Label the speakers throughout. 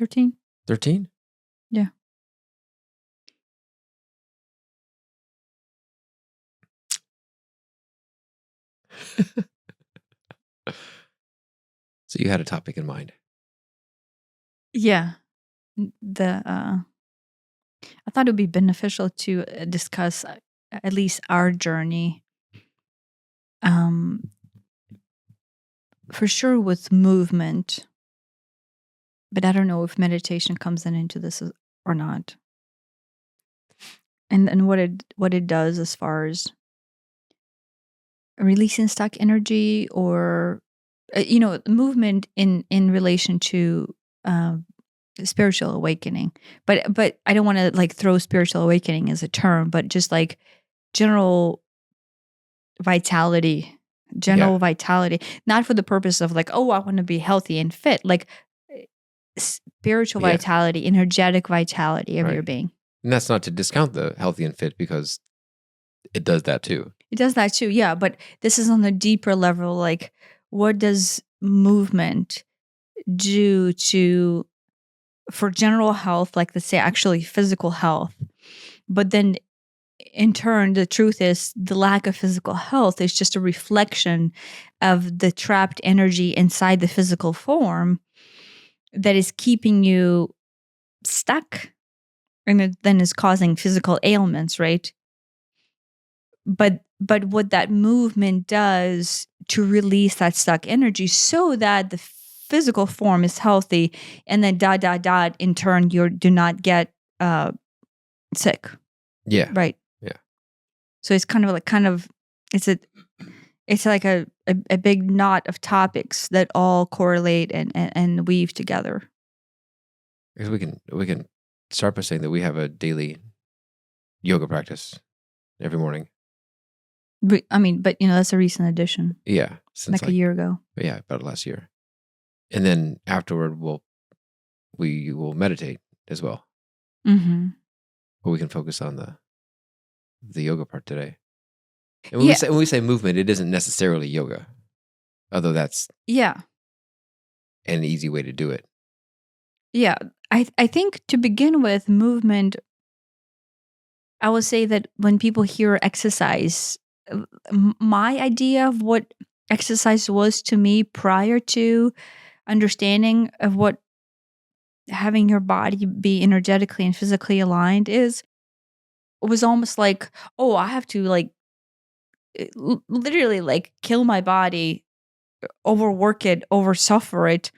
Speaker 1: 13.
Speaker 2: 13?
Speaker 1: Yeah.
Speaker 2: So you had a topic in mind.
Speaker 1: Yeah. I thought it would be beneficial to discuss at least our journey. For sure with movement, but I don't know if meditation comes into this or not. And what it does as far as releasing stuck energy or movement in relation to spiritual awakening. But I don't want to like throw spiritual awakening as a term, but just like general vitality, not for the purpose of like, oh, I want to be healthy and fit, like spiritual vitality, energetic vitality of your being.
Speaker 2: And that's not to discount the healthy and fit, because it does that too.
Speaker 1: It does that too, yeah. But this is on a deeper level. Like, what does movement do for general health, like let's say actually physical health? But then in turn, the truth is the lack of physical health is just a reflection of the trapped energy inside the physical form that is keeping you stuck, and it then is causing physical ailments, right? But what that movement does to release that stuck energy so that the physical form is healthy, and then ... in turn you do not get sick.
Speaker 2: Yeah.
Speaker 1: Right.
Speaker 2: Yeah.
Speaker 1: So it's it's like a big knot of topics that all correlate and weave together.
Speaker 2: Because we can start by saying that we have a daily yoga practice every morning.
Speaker 1: But that's a recent addition.
Speaker 2: Yeah,
Speaker 1: since like a year ago.
Speaker 2: Yeah, about last year. And then afterward, we will meditate as well.
Speaker 1: Mm-hmm.
Speaker 2: But we can focus on the yoga part today. And when we say movement, it isn't necessarily yoga, although that's an easy way to do it.
Speaker 1: Yeah, I think to begin with, movement, I would say that when people hear exercise, my idea of what exercise was to me prior to understanding of what having your body be energetically and physically aligned was almost like, oh, I have to like literally like kill my body, overwork it, oversuffer it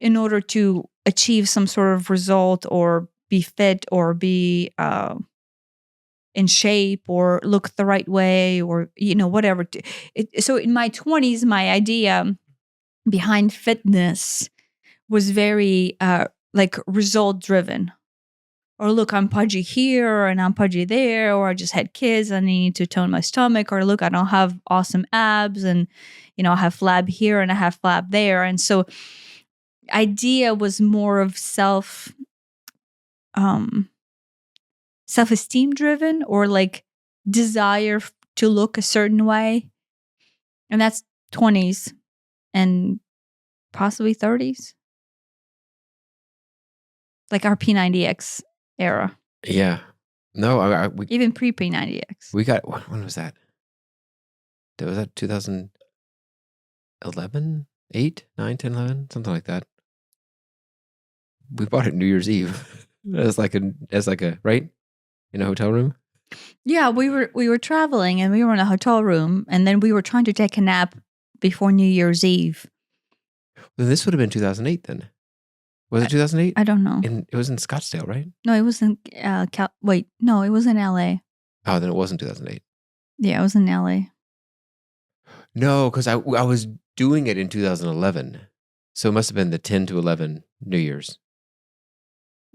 Speaker 1: in order to achieve some sort of result or be fit or be in shape or look the right way or whatever. So in my 20s, my idea behind fitness was very like result driven. Or look, I'm pudgy here and I'm pudgy there, or I just had kids and I need to tone my stomach, or look, I don't have awesome abs and I have flab here and I have flab there. And so idea was more of self-esteem driven, or like desire to look a certain way. And that's 20s and possibly 30s. Like our P90X era.
Speaker 2: Yeah. No,
Speaker 1: even pre-P90X.
Speaker 2: We got, when was that? Was that 2011, 8, 9, 10, 11, something like that. We bought it New Year's Eve. as like a right? In a hotel room?
Speaker 1: Yeah, we were traveling and we were in a hotel room, and then we were trying to take a nap before New Year's Eve.
Speaker 2: Well, this would have been 2008 then. Was it 2008?
Speaker 1: I don't know.
Speaker 2: It was in Scottsdale, right?
Speaker 1: No, it was in no, it was in LA.
Speaker 2: Oh, then it wasn't 2008.
Speaker 1: Yeah, it was in LA.
Speaker 2: No, because I was doing it in 2011. So it must have been the 10 to 11 New Year's.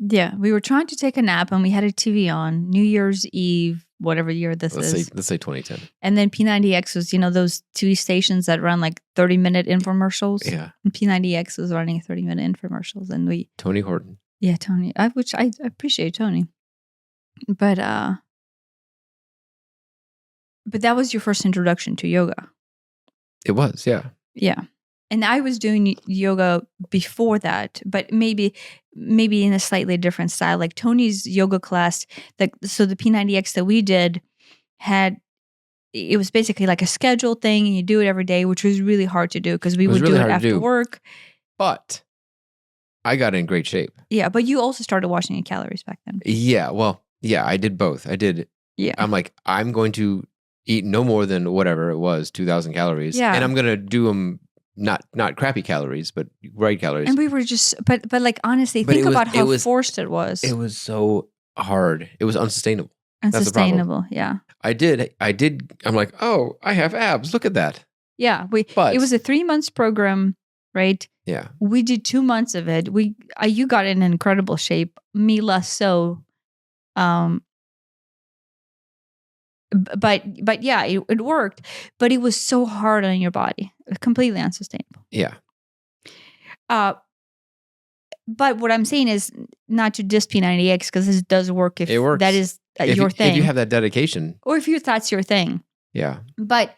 Speaker 1: Yeah, we were trying to take a nap and we had a TV on New Year's Eve, whatever year this is.
Speaker 2: Let's say 2010.
Speaker 1: And then P90X was, those TV stations that run like 30-minute infomercials.
Speaker 2: Yeah.
Speaker 1: And P90X was running 30-minute infomercials, and
Speaker 2: Tony Horton.
Speaker 1: Yeah, Tony. Which I appreciate Tony. But that was your first introduction to yoga.
Speaker 2: It was, yeah.
Speaker 1: Yeah. And I was doing yoga before that, but maybe maybe in a slightly different style. Like Tony's yoga class, so the P90X that we did it was basically like a scheduled thing, and you do it every day, which was really hard to do because we would do it after work.
Speaker 2: But I got in great shape.
Speaker 1: Yeah, but you also started watching your calories back then.
Speaker 2: Yeah, well, yeah, I did both. I'm like, I'm going to eat no more than whatever it was, 2,000 calories. Yeah. And I'm going to do them not crappy calories, but right calories.
Speaker 1: And we were just, but like, honestly, think about how forced it was.
Speaker 2: It was so hard. It was unsustainable.
Speaker 1: Unsustainable, yeah.
Speaker 2: I did. I'm like, oh, I have abs. Look at that.
Speaker 1: Yeah. It was a 3 months program, right?
Speaker 2: Yeah.
Speaker 1: We did 2 months of it. You got in incredible shape, me less so. But yeah, it worked, but it was so hard on your body, completely unsustainable.
Speaker 2: Yeah.
Speaker 1: But what I'm saying is not to diss P90X, because this does work if
Speaker 2: it works.
Speaker 1: That is your thing.
Speaker 2: If you have that dedication.
Speaker 1: Or if that's your thing.
Speaker 2: Yeah.
Speaker 1: But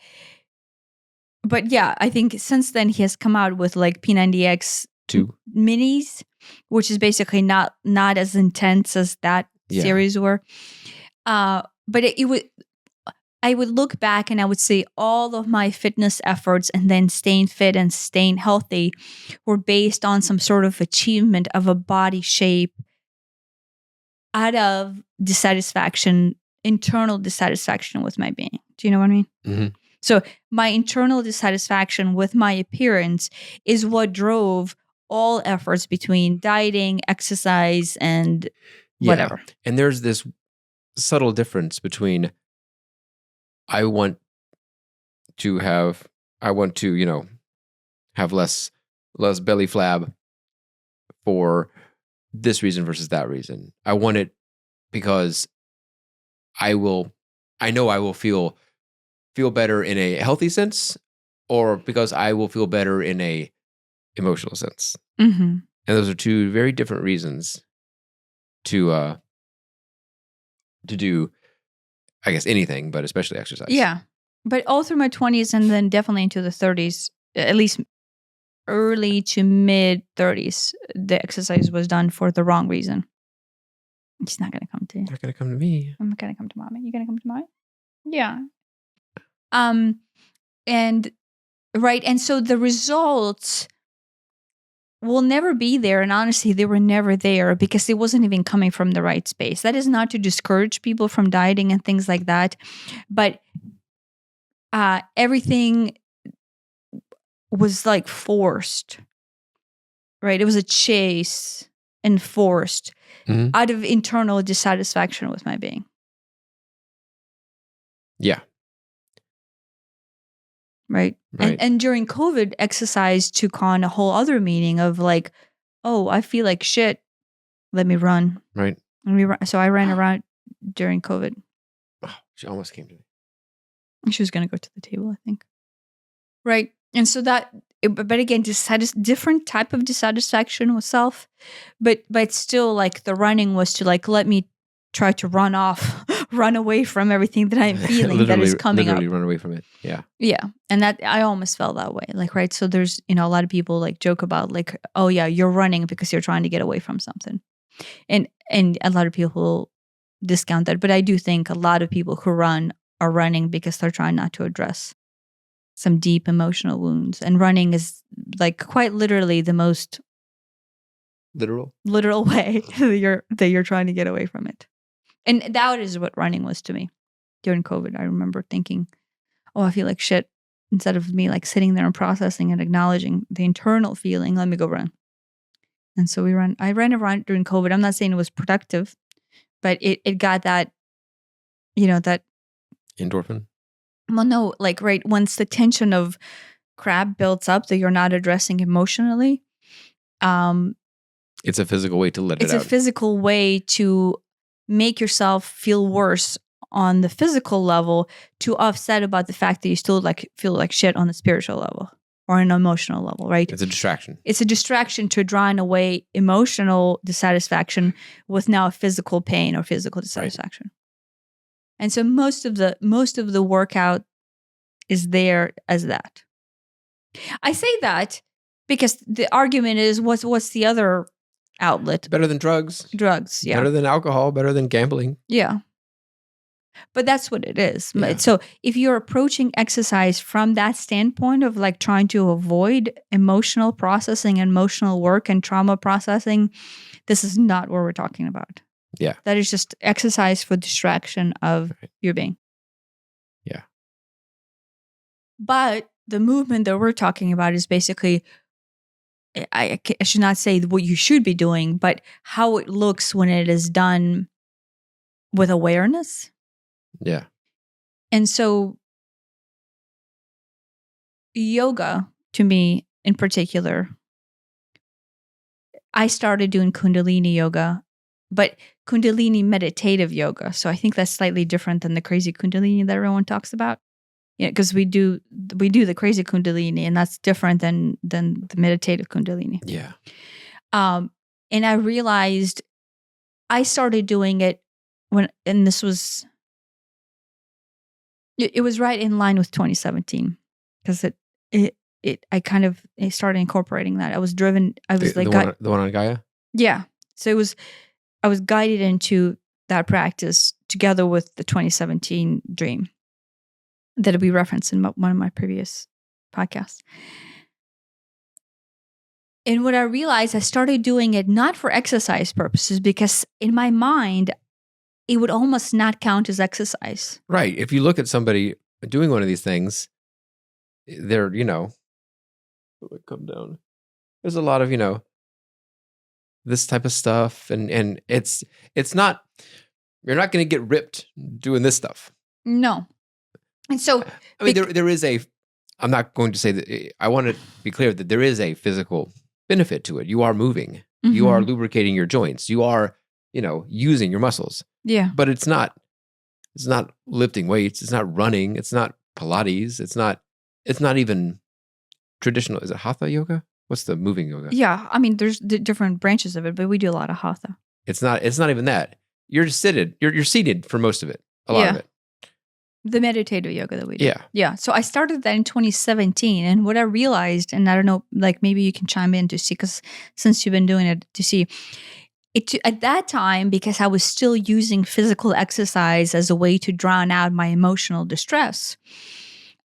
Speaker 1: yeah, I think since then he has come out with like P90X
Speaker 2: 2
Speaker 1: minis, which is basically not as intense as that series were. But I would look back and I would say all of my fitness efforts and then staying fit and staying healthy were based on some sort of achievement of a body shape out of internal dissatisfaction with my being. Do you know what I mean?
Speaker 2: Mm-hmm.
Speaker 1: So my internal dissatisfaction with my appearance is what drove all efforts between dieting, exercise, and whatever.
Speaker 2: Yeah. And there's this subtle difference between I want to, have less belly flab for this reason versus that reason. I want it because I know I will feel better in a healthy sense, or because I will feel better in a emotional sense.
Speaker 1: Mm-hmm.
Speaker 2: And those are two very different reasons to do, I guess, anything, but especially exercise.
Speaker 1: Yeah. But all through my 20s and then definitely into the 30s, at least early to mid 30s, the exercise was done for the wrong reason. He's not going to come to you.
Speaker 2: Not going to come to me.
Speaker 1: I'm going to come to mommy. You going to come to mommy? Yeah. And right. And so the results will never be there. And honestly, they were never there because it wasn't even coming from the right space. That is not to discourage people from dieting and things like that. But everything was like forced, right? It was a chase and forced out of internal dissatisfaction with my being.
Speaker 2: Yeah.
Speaker 1: Right. And during COVID, exercise took on a whole other meaning of like, oh, I feel like shit. Let me run.
Speaker 2: Right.
Speaker 1: So I ran around during COVID.
Speaker 2: Oh, she almost came to me.
Speaker 1: She was going to go to the table, I think. Right. And so but again, different type of dissatisfaction with self, but still like the running was to like, let me try to run away from everything that I'm feeling that is coming up.
Speaker 2: Literally run away from it. Yeah.
Speaker 1: Yeah. And that I almost felt that way. Like, right. So there's, a lot of people like joke about like, oh yeah, you're running because you're trying to get away from something. And a lot of people discount that. But I do think a lot of people who run are running because they're trying not to address some deep emotional wounds. And running is like quite literally the most literal way that you're trying to get away from it. And that is what running was to me during COVID. I remember thinking, oh, I feel like shit. Instead of me like sitting there and processing and acknowledging the internal feeling, let me go run. And so I ran around during COVID. I'm not saying it was productive, but it got that, that
Speaker 2: endorphin.
Speaker 1: Well, no, like, right, once the tension of crap builds up that you're not addressing emotionally.
Speaker 2: It's a physical way to let it out.
Speaker 1: It's a physical way to make yourself feel worse on the physical level to offset about the fact that you still like feel like shit on the spiritual level or an emotional level, right?
Speaker 2: It's a distraction.
Speaker 1: It's a distraction to drawing away emotional dissatisfaction with now physical pain or physical dissatisfaction. Right. And so most of the workout is there as that. I say that because the argument is what's the other outlet.
Speaker 2: Better than drugs.
Speaker 1: Drugs, yeah.
Speaker 2: Better than alcohol, better than gambling.
Speaker 1: Yeah. But that's what it is. Yeah. So if you're approaching exercise from that standpoint of like trying to avoid emotional processing, emotional work, and trauma processing, this is not what we're talking about.
Speaker 2: Yeah.
Speaker 1: That is just exercise for distraction of your being.
Speaker 2: Yeah.
Speaker 1: But the movement that we're talking about is basically, I should not say what you should be doing, but how it looks when it is done with awareness.
Speaker 2: Yeah.
Speaker 1: And so yoga, to me in particular, I started doing Kundalini yoga, but Kundalini meditative yoga. So I think that's slightly different than the crazy Kundalini that everyone talks about. Yeah, because we do the crazy Kundalini, and that's different than the meditative Kundalini.
Speaker 2: Yeah.
Speaker 1: And I realized I started doing it and this was, it was right in line with 2017 because I started incorporating that. I was driven. I was
Speaker 2: the one on Gaia.
Speaker 1: Yeah. So I was guided into that practice together with the 2017 dream that we referenced in one of my previous podcasts. And what I realized, I started doing it not for exercise purposes, because in my mind, it would almost not count as exercise.
Speaker 2: Right. If you look at somebody doing one of these things, they're, come down. There's a lot of, this type of stuff. And it's not, you're not going to get ripped doing this stuff.
Speaker 1: No. And so,
Speaker 2: I mean, there is I'm not going to say that, I want to be clear that there is a physical benefit to it. You are moving. Mm-hmm. You are lubricating your joints. You are, using your muscles.
Speaker 1: Yeah.
Speaker 2: But it's not lifting weights. It's not running. It's not Pilates. It's not even traditional. Is it Hatha yoga? What's the moving yoga?
Speaker 1: Yeah. I mean, there's different branches of it, but we do a lot of Hatha.
Speaker 2: It's not even that. You're just seated. You're seated for most of it. A lot of it.
Speaker 1: The meditative yoga that we do.
Speaker 2: Yeah.
Speaker 1: Yeah. So I started that in 2017. And what I realized, and I don't know, like maybe you can chime in to see, because since you've been doing it, to see it at that time, because I was still using physical exercise as a way to drown out my emotional distress,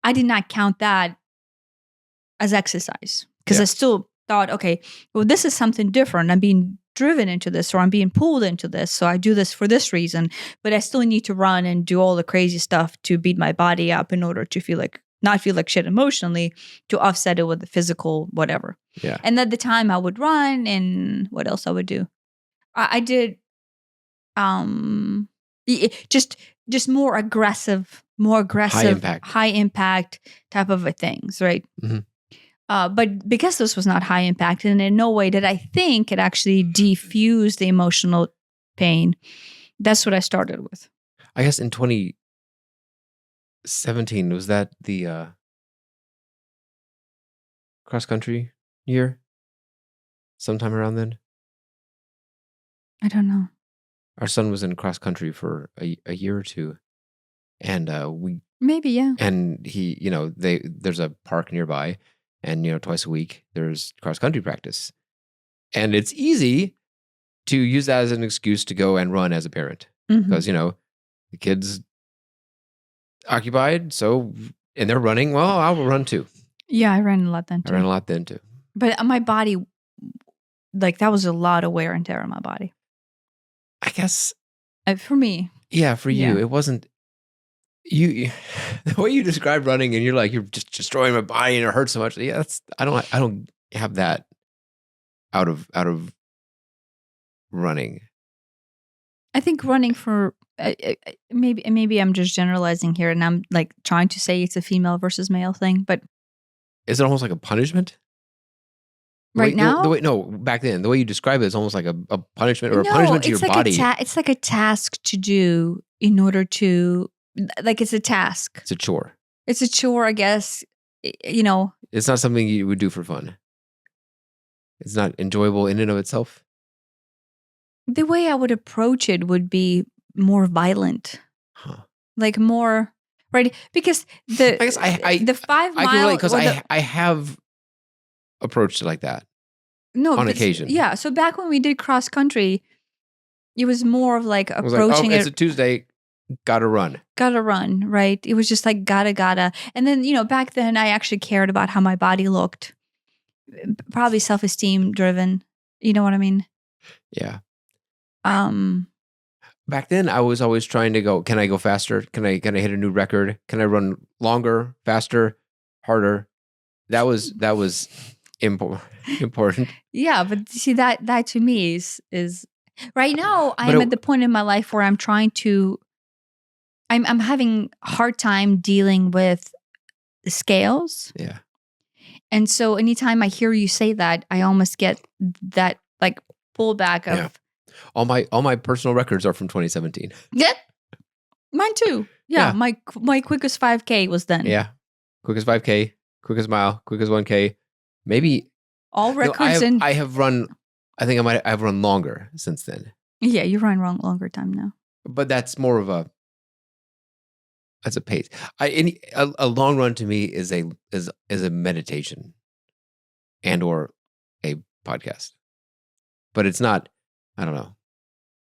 Speaker 1: I did not count that as exercise, because I still thought, okay, well, this is something different. I'm being driven into this, or I'm being pulled into this. So I do this for this reason, but I still need to run and do all the crazy stuff to beat my body up in order to not feel like shit emotionally, to offset it with the physical whatever.
Speaker 2: Yeah.
Speaker 1: And at the time I would run, and what else I would do? I did just more aggressive, high impact type of things, right? Mm-hmm. But because this was not high impact, and in no way did I think it actually diffused the emotional pain, that's what I started with.
Speaker 2: I guess in 2017, was that the cross-country year? Sometime around then?
Speaker 1: I don't know.
Speaker 2: Our son was in cross-country for a year or two. And we...
Speaker 1: Maybe, yeah.
Speaker 2: And he, there's a park nearby. And, twice a week, there's cross-country practice. And it's easy to use that as an excuse to go and run as a parent. Mm-hmm. Because, the kid's occupied, and they're running, well, I'll run too.
Speaker 1: Yeah, I ran a lot then
Speaker 2: too.
Speaker 1: But my body, like, that was a lot of wear and tear on my body.
Speaker 2: I guess.
Speaker 1: For me.
Speaker 2: Yeah, for you. It wasn't... You the way you describe running, and you're like, you're just destroying my body and it hurts so much. Yeah, I don't have that out of running. I
Speaker 1: think running for maybe I'm just generalizing here, and I'm like trying to say it's a female versus male thing, but
Speaker 2: is it almost like a punishment? Back then, the way you describe it is almost like a punishment, or a punishment to your body.
Speaker 1: It's like a task to do in order to. Like, it's a task.
Speaker 2: It's a chore.
Speaker 1: It's a chore, I guess.
Speaker 2: It's not something you would do for fun. It's not enjoyable in and of itself.
Speaker 1: The way I would approach it would be more violent. Huh. Like more, right? Because the 5 mile...
Speaker 2: I can relate, because I have approached it like that.
Speaker 1: No,
Speaker 2: on occasion.
Speaker 1: Yeah. So back when we did cross country, it was more of like approaching
Speaker 2: it's a Tuesday, gotta run.
Speaker 1: Gotta run, right? It was just like gotta. And then, back then I actually cared about how my body looked. Probably self-esteem driven. You know what I mean?
Speaker 2: Yeah. Back then I was always trying to go, can I go faster? Can I hit a new record? Can I run longer, faster, harder? That was important.
Speaker 1: Yeah, but see that to me is right now I'm at the point in my life where I'm having a hard time dealing with the scales.
Speaker 2: Yeah.
Speaker 1: And so anytime I hear you say that, I almost get that like pullback of.
Speaker 2: Yeah. All my personal records are from 2017.
Speaker 1: Yeah. Mine too. Yeah. My quickest 5K was then.
Speaker 2: Yeah. Quickest 5K, quickest mile, quickest 1K. Maybe
Speaker 1: all records.
Speaker 2: I have run, I think I've run longer since then.
Speaker 1: Yeah, you run longer time now.
Speaker 2: But that's more of that's a pace. A long run to me is a meditation and or a podcast. But it's not, I don't know.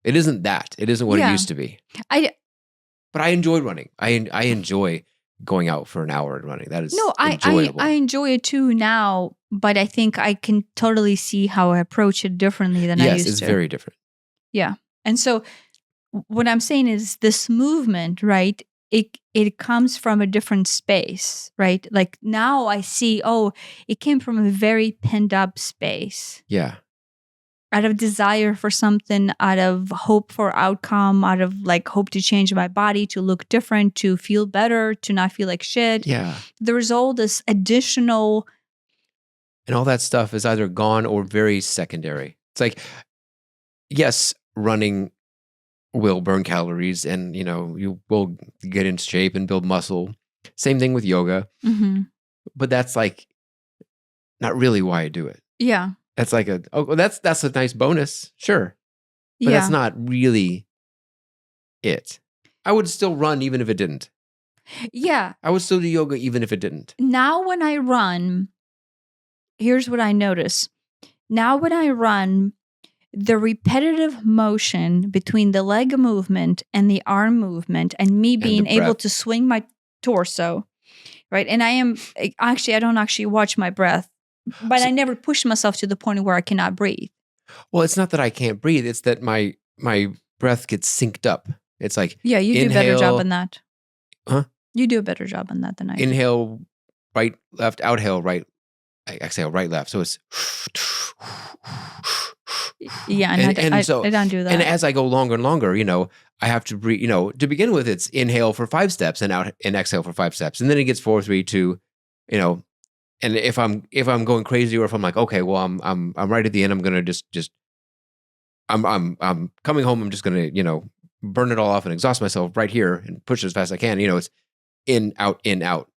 Speaker 2: It isn't that. It isn't what it used to be. But I enjoy running. I enjoy going out for an hour and running. That is enjoyable.
Speaker 1: I enjoy it too now, but I think I can totally see how I approach it differently than I used to.
Speaker 2: Yes, it's very different.
Speaker 1: Yeah. And so what I'm saying is this movement, right? It comes from a different space, right? Like now I see, it came from a very pinned up space.
Speaker 2: Yeah.
Speaker 1: Out of desire for something, out of hope for outcome, out of like hope to change my body, to look different, to feel better, to not feel like shit.
Speaker 2: Yeah.
Speaker 1: There's all this additional.
Speaker 2: And all that stuff is either gone or very secondary. It's like, yes, running will burn calories and, you will get in shape and build muscle. Same thing with yoga.
Speaker 1: Mm-hmm.
Speaker 2: But that's like not really why I do it.
Speaker 1: Yeah.
Speaker 2: That's like that's a nice bonus. Sure. But that's not really it. I would still run even if it didn't.
Speaker 1: Yeah.
Speaker 2: I would still do yoga even if it didn't.
Speaker 1: Now when I run, here's what I notice. Now when I run, the repetitive motion between the leg movement and the arm movement and me being able to swing my torso, right? And I don't actually watch my breath, but I never push myself to the point where I cannot breathe.
Speaker 2: Well, it's not that I can't breathe. It's that my breath gets synced up. It's like,
Speaker 1: yeah, you do a better job on that.
Speaker 2: Huh?
Speaker 1: You do a better job on that than I do.
Speaker 2: Inhale, right, left, outhale, right, exhale, right, left. So it's
Speaker 1: yeah, and so I don't do that.
Speaker 2: And as I go longer and longer, I have to breathe. To begin with, it's inhale for 5 steps and out and exhale for 5 steps, and then it gets 4, 3, 2. And if I'm going crazy, or if I'm like, okay, well, I'm right at the end, I'm gonna just I'm coming home. I'm just gonna burn it all off and exhaust myself right here and push as fast as I can. It's in, out, in, out.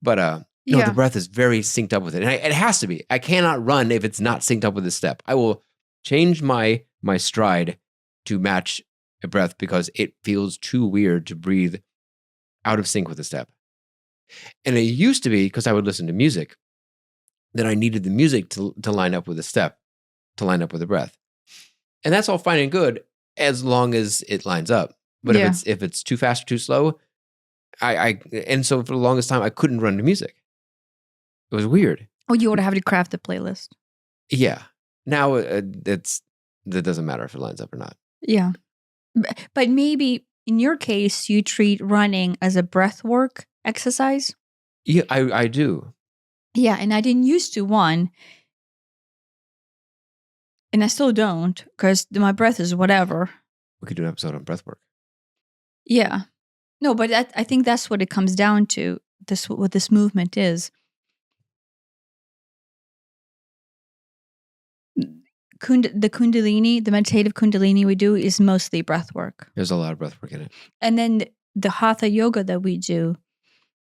Speaker 2: But the breath is very synced up with it, and it has to be. I cannot run if it's not synced up with this step. I will change my stride to match a breath because it feels too weird to breathe out of sync with the step. And it used to be, because I would listen to music, that I needed the music to line up with the step, to line up with the breath. And that's all fine and good as long as it lines up. But if it's too fast or too slow, and so for the longest time I couldn't run to music. It was weird.
Speaker 1: Oh, you would have to craft a playlist.
Speaker 2: Yeah. Now that doesn't matter if it lines up or not.
Speaker 1: Yeah. But maybe in your case, you treat running as a breath work exercise.
Speaker 2: Yeah, I do.
Speaker 1: Yeah, and I didn't used to one. And I still don't, because my breath is whatever.
Speaker 2: We could do an episode on breath work.
Speaker 1: Yeah. No, but I think that's what it comes down to, what this movement is. The Kundalini, the meditative Kundalini we do is mostly breath work.
Speaker 2: There's a lot of breath work in it.
Speaker 1: And then the Hatha yoga that we do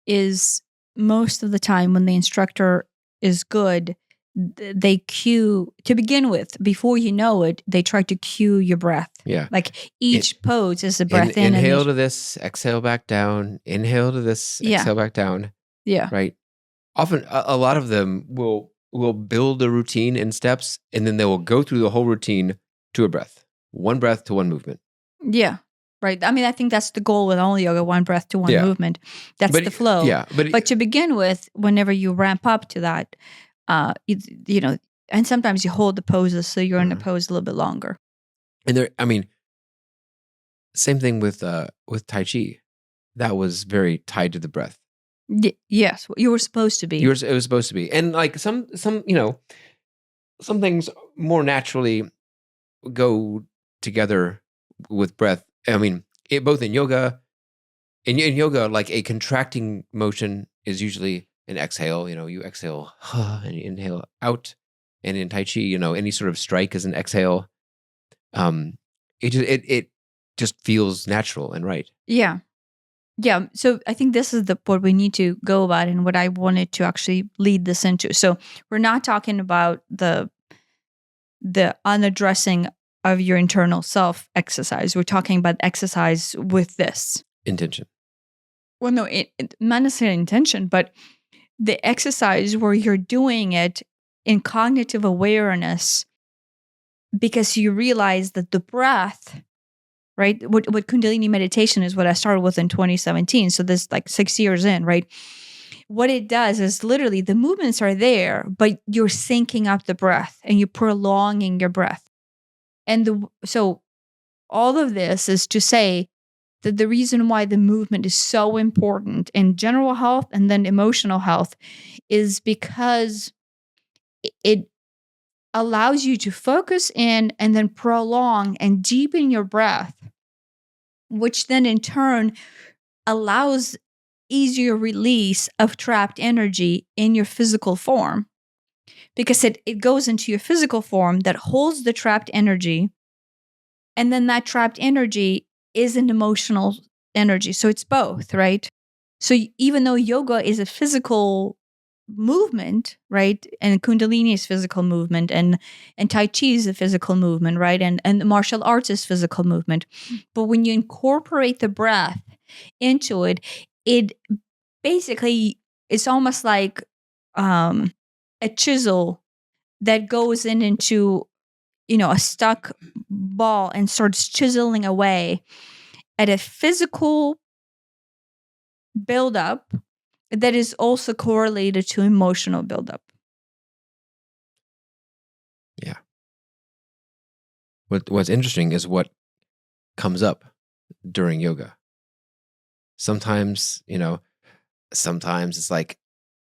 Speaker 1: is most of the time when the instructor is good, they cue, to begin with, before you know it, they try to cue your breath.
Speaker 2: Yeah.
Speaker 1: Like each pose is a breath in.
Speaker 2: Inhale to this, exhale back down. Inhale to this, exhale back down.
Speaker 1: Yeah.
Speaker 2: Right. Often, a lot of them will will build a routine in steps, and then they will go through the whole routine to a breath. One breath to one movement.
Speaker 1: Yeah. Right. I mean, I think that's the goal with all yoga, one breath to one movement. That's the flow.
Speaker 2: Yeah.
Speaker 1: But to begin with, whenever you ramp up to that, you know, and sometimes you hold the poses so you're in the pose a little bit longer.
Speaker 2: And same thing with Tai Chi. That was very tied to the breath.
Speaker 1: Yes, you were supposed to be.
Speaker 2: It was supposed to be. And like some some things more naturally go together with breath. I mean, both in yoga, in yoga, like a contracting motion is usually an exhale. You exhale and you inhale out. And in Tai Chi, any sort of strike is an exhale. It just feels natural and right.
Speaker 1: Yeah. Yeah. So I think this is what we need to go about and what I wanted to actually lead this into. So we're not talking about the unaddressing of your internal self exercise. We're talking about exercise with this
Speaker 2: intention.
Speaker 1: Well, no, not necessarily intention, but the exercise where you're doing it in cognitive awareness because you realize that the breath, right? What Kundalini meditation is what I started with in 2017. So this like 6 years in, right? What it does is literally the movements are there, but you're syncing up the breath and you're prolonging your breath. And so all of this is to say that the reason why the movement is so important in general health and then emotional health is because it allows you to focus in and then prolong and deepen your breath, which then in turn allows easier release of trapped energy in your physical form. Because it goes into your physical form that holds the trapped energy. And then that trapped energy is an emotional energy. So it's both, right? So even though yoga is a physical movement, right? And Kundalini is physical movement and Tai Chi is a physical movement, right? And martial arts is physical movement. But when you incorporate the breath into it, it basically, it's almost like a chisel that goes into, a stuck ball and starts chiseling away at a physical buildup that is also correlated to emotional buildup.
Speaker 2: Yeah. What's interesting is what comes up during yoga. Sometimes, sometimes it's like,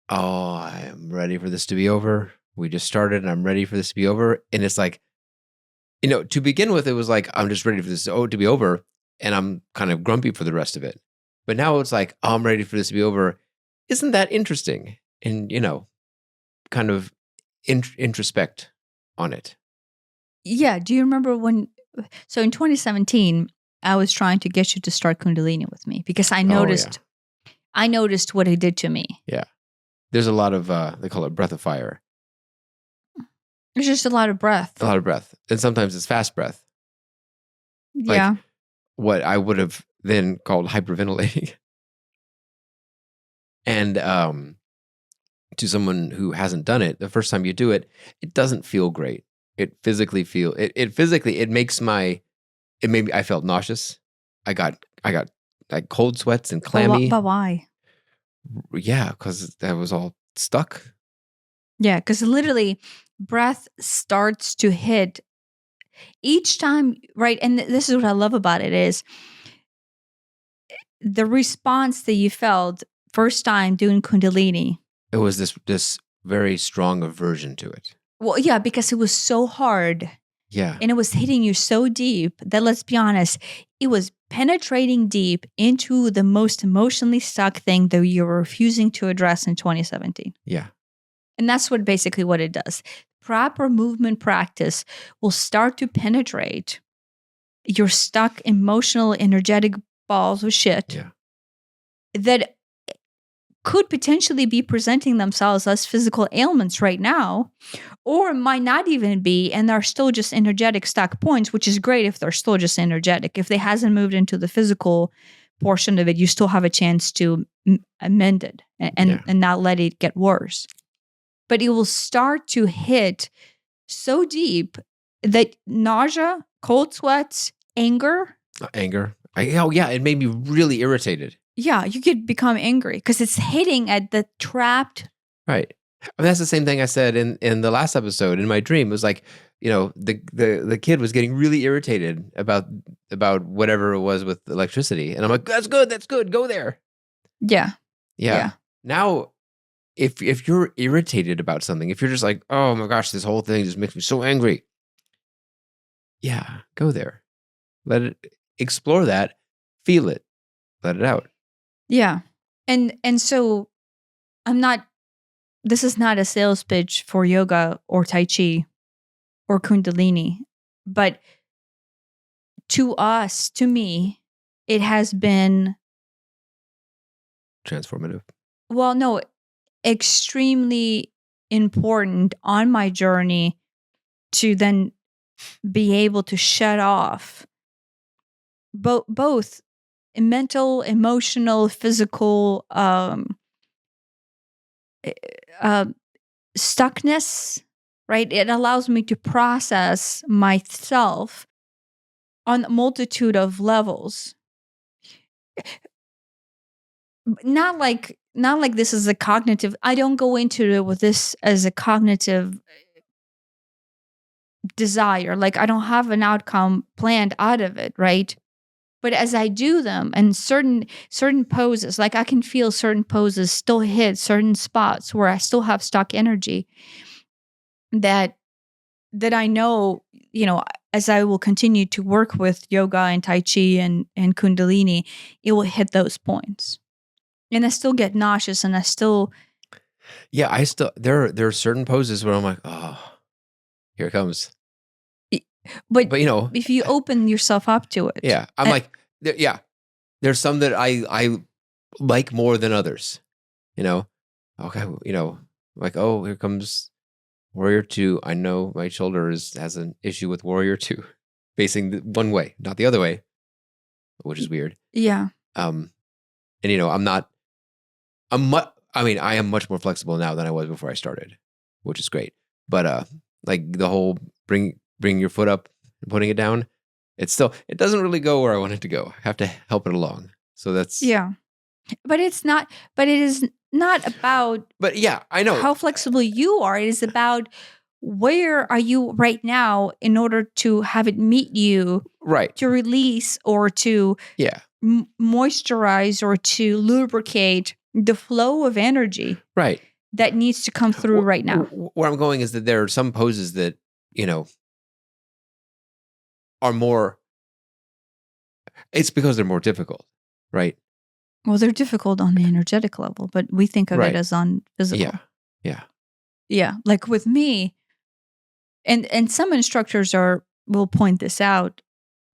Speaker 2: oh, I'm ready for this to be over. We just started and I'm ready for this to be over. And it's like, to begin with, it was like, I'm just ready for this to be over. And I'm kind of grumpy for the rest of it. But now it's like, oh, I'm ready for this to be over. Isn't that interesting? And, kind of introspect on it.
Speaker 1: Yeah. Do you remember so in 2017, I was trying to get you to start Kundalini with me because I noticed, I noticed what it did to me.
Speaker 2: Yeah. There's a lot of, they call it breath of fire.
Speaker 1: There's just a lot of breath.
Speaker 2: A lot of breath. And sometimes it's fast breath.
Speaker 1: Yeah.
Speaker 2: Like what I would have then called hyperventilating. And to someone who hasn't done it, the first time you do it, it doesn't feel great. It physically I felt nauseous. I got like cold sweats and clammy.
Speaker 1: But why?
Speaker 2: Yeah, because that was all stuck.
Speaker 1: Yeah, because literally breath starts to hit each time, right? And this is what I love about it is the response that you felt first time doing Kundalini.
Speaker 2: It was this very strong aversion to it.
Speaker 1: Well, yeah, because it was so hard.
Speaker 2: Yeah.
Speaker 1: And it was hitting you so deep that, let's be honest, it was penetrating deep into the most emotionally stuck thing that you were refusing to address in 2017.
Speaker 2: Yeah.
Speaker 1: And that's basically what it does. Proper movement practice will start to penetrate your stuck emotional, energetic balls of shit that could potentially be presenting themselves as physical ailments right now, or might not even be, and they're still just energetic stuck points, which is great if they're still just energetic. If they hasn't moved into the physical portion of it, you still have a chance to amend it and not let it get worse. but it will start to hit so deep that nausea, cold sweats, anger.
Speaker 2: It made me really irritated.
Speaker 1: Yeah, you could become angry because it's hitting at the trapped.
Speaker 2: Right. That's the same thing I said in the last episode. In my dream, it was like, the kid was getting really irritated about whatever it was with electricity, and I'm like, that's good, go there.
Speaker 1: Yeah.
Speaker 2: Now, if you're irritated about something, if you're just like, oh my gosh, this whole thing just makes me so angry, go there, let it explore that, feel it, let it out.
Speaker 1: Yeah. And so this is not a sales pitch for yoga or Tai Chi or Kundalini, but to me, it has been
Speaker 2: transformative.
Speaker 1: Well, no, extremely important on my journey to then be able to shut off both mental, emotional, physical stuckness, right? It allows me to process myself on a multitude of levels. Not like this is a cognitive. I don't go into it with this as a cognitive desire. Like I don't have an outcome planned out of it, right? But as I do them and certain poses, like I can feel certain poses still hit certain spots where I still have stuck energy that I know, as I will continue to work with yoga and Tai Chi and Kundalini, it will hit those points. And I still get nauseous and I still.
Speaker 2: Yeah, there are certain poses where I'm like, oh, here it comes.
Speaker 1: But if you open yourself up to it.
Speaker 2: Yeah, I'm like, there's some that I like more than others, okay, like, oh, here comes Warrior 2. I know my shoulder has an issue with Warrior 2 facing one way, not the other way, which is weird.
Speaker 1: Yeah.
Speaker 2: And I am much more flexible now than I was before I started, which is great. But like the whole bring your foot up and putting it down, it doesn't really go where I want it to go. I have to help it along. So that's
Speaker 1: But it is not about.
Speaker 2: But yeah, I know
Speaker 1: how flexible you are. It is about where are you right now in order to have it meet you,
Speaker 2: right?
Speaker 1: To release or to moisturize or to lubricate the flow of energy,
Speaker 2: right?
Speaker 1: That needs to come through right now.
Speaker 2: Where I'm going is that there are some poses that are more. It's because they're more difficult, right?
Speaker 1: Well, they're difficult on the energetic level, but we think of it as on physical. Yeah. Like with me, and some instructors will point this out,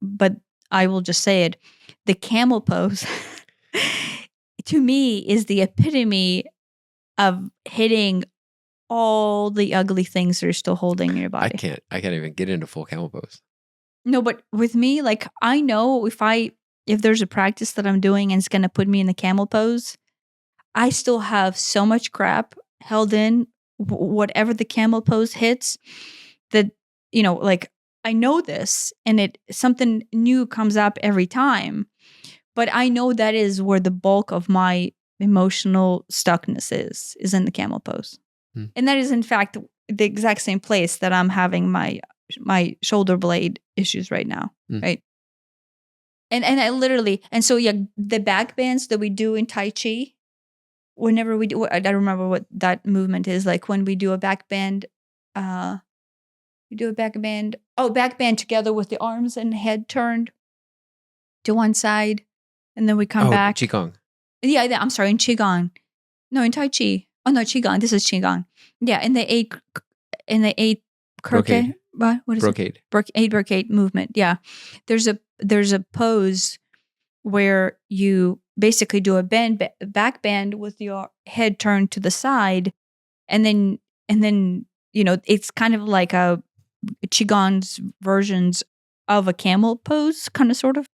Speaker 1: but I will just say it. The camel pose, to me, is the epitome of hitting all the ugly things that are still holding in your body.
Speaker 2: I can't even get into full camel pose.
Speaker 1: No, but with me, like I know if there's a practice that I'm doing and it's going to put me in the camel pose, I still have so much crap held in whatever the camel pose hits that, like I know this and something new comes up every time, but I know that is where the bulk of my emotional stuckness is in the camel pose. And that is in fact the exact same place that I'm having my shoulder blade issues right now. Right. And I literally, and so the back bends that we do in Tai Chi, whenever we do, I don't remember what that movement is like when we do a back bend, we do a back bend. Oh, back bend together with the arms and head turned to one side. And then we come back.
Speaker 2: Qigong.
Speaker 1: Yeah, I'm sorry, in Qigong. No, in Tai Chi. Oh no, Qigong. This is Qigong. Yeah, in the eight
Speaker 2: brocade.
Speaker 1: What is
Speaker 2: brocade.
Speaker 1: it? Eight brocade movement. Yeah. There's a pose where you basically do a back bend with your head turned to the side, and then it's kind of like a Qigong's versions of a camel pose, kind of sort of.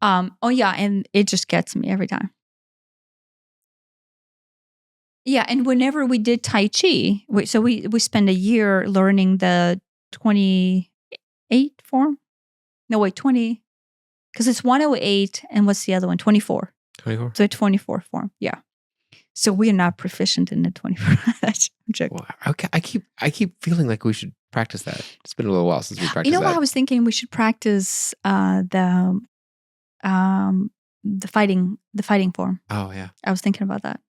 Speaker 1: And it just gets me every time. Yeah, and whenever we did Tai Chi, we spent a year learning the 28 form. No, wait, 20, because it's 108, and what's the other one? 24.
Speaker 2: 24.
Speaker 1: So 24 form, yeah. So we are not proficient in the 24.
Speaker 2: Well, I keep feeling like we should practice that. It's been a little while since we practiced that.
Speaker 1: You know what I was thinking? We should practice the fighting form.
Speaker 2: Oh yeah.
Speaker 1: I was thinking about that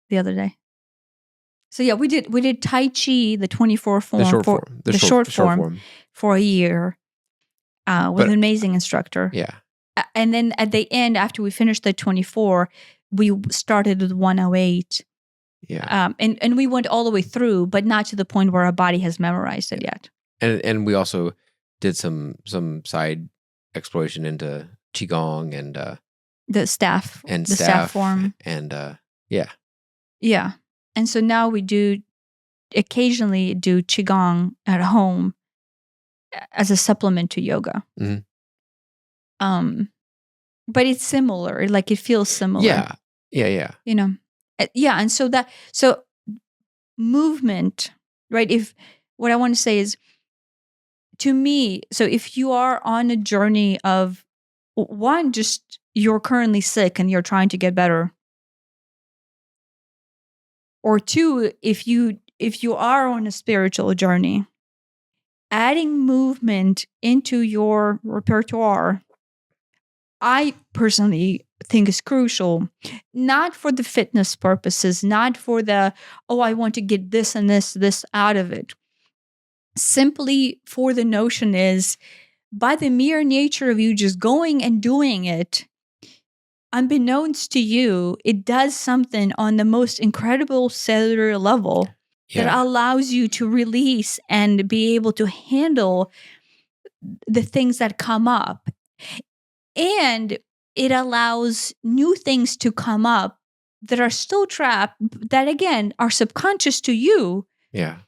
Speaker 1: the other day. So yeah, we did Tai Chi, the 24 form, the short form for a year with an amazing instructor.
Speaker 2: Yeah.
Speaker 1: And then at the end, after we finished the 24, we started with 108.
Speaker 2: Yeah.
Speaker 1: And we went all the way through, but not to the point where our body has memorized it yet.
Speaker 2: And we also did some side exploration into Qigong and
Speaker 1: the staff form.
Speaker 2: And yeah.
Speaker 1: Yeah. And so now we occasionally do Qigong at home as a supplement to yoga.
Speaker 2: Mm-hmm.
Speaker 1: But it's similar. Like it feels similar.
Speaker 2: Yeah. Yeah.
Speaker 1: You know? Yeah. And so movement, right? What I want to say is, to me, so if you are on a journey of one, just you're currently sick and you're trying to get better. Or two, if you are on a spiritual journey, adding movement into your repertoire, I personally think is crucial. Not for the fitness purposes, not for the, I want to get this and this out of it. Simply for the notion is, by the mere nature of you just going and doing it, unbeknownst to you, it does something on the most incredible cellular level that allows you to release and be able to handle the things that come up. And it allows new things to come up that are still trapped, that again are subconscious to you.
Speaker 2: Yeah.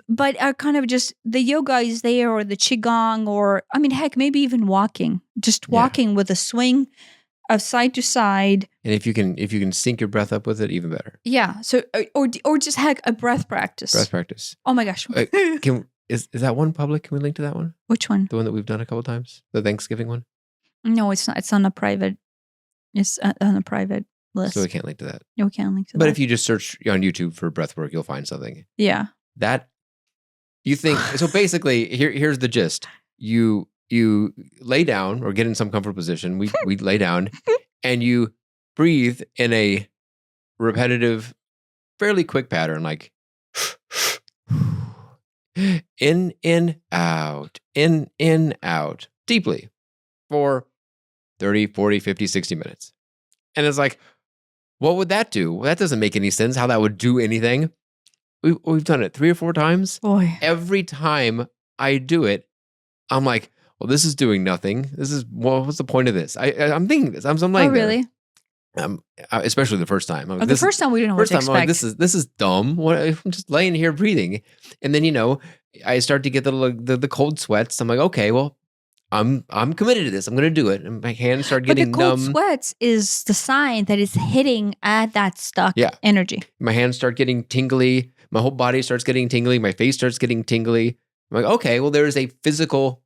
Speaker 1: But are kind of just, the yoga is there, or the Qigong, or I mean, heck, maybe even walking. Just walking with a swing of side to side.
Speaker 2: And if you can sync your breath up with it, even better.
Speaker 1: Yeah. So or just heck, a breath practice. Oh my gosh.
Speaker 2: Is that one public? Can we link to that one?
Speaker 1: Which one?
Speaker 2: The one that we've done a couple times, the Thanksgiving one.
Speaker 1: No, it's not. It's on a private. It's on a private list.
Speaker 2: So we can't link to that.
Speaker 1: No, we can't link to that.
Speaker 2: But if you just search on YouTube for breathwork, you'll find something.
Speaker 1: Yeah.
Speaker 2: That you think so. Basically, here's the gist. You lay down or get in some comfortable position. We lay down and you breathe in a repetitive, fairly quick pattern, like in, out, deeply for 30, 40, 50, 60 minutes. And it's like, what would that do? Well, that doesn't make any sense how that would do anything. We've done it 3 or 4 times.
Speaker 1: Boy.
Speaker 2: Every time I do it, I'm like, well, this is doing nothing. What's the point of this? I'm thinking this. I'm like,
Speaker 1: oh, really?
Speaker 2: Especially the first time.
Speaker 1: The first time we didn't know what to expect.
Speaker 2: I'm like, this is dumb. What? I'm just laying here breathing, and then I start to get the cold sweats. I'm like, okay, well, I'm committed to this. I'm going to do it, and my hands start getting numb.
Speaker 1: But the cold sweats is the sign that it's hitting at that stuck energy.
Speaker 2: My hands start getting tingly. My whole body starts getting tingly. My face starts getting tingly. I'm like, okay, well, there is a physical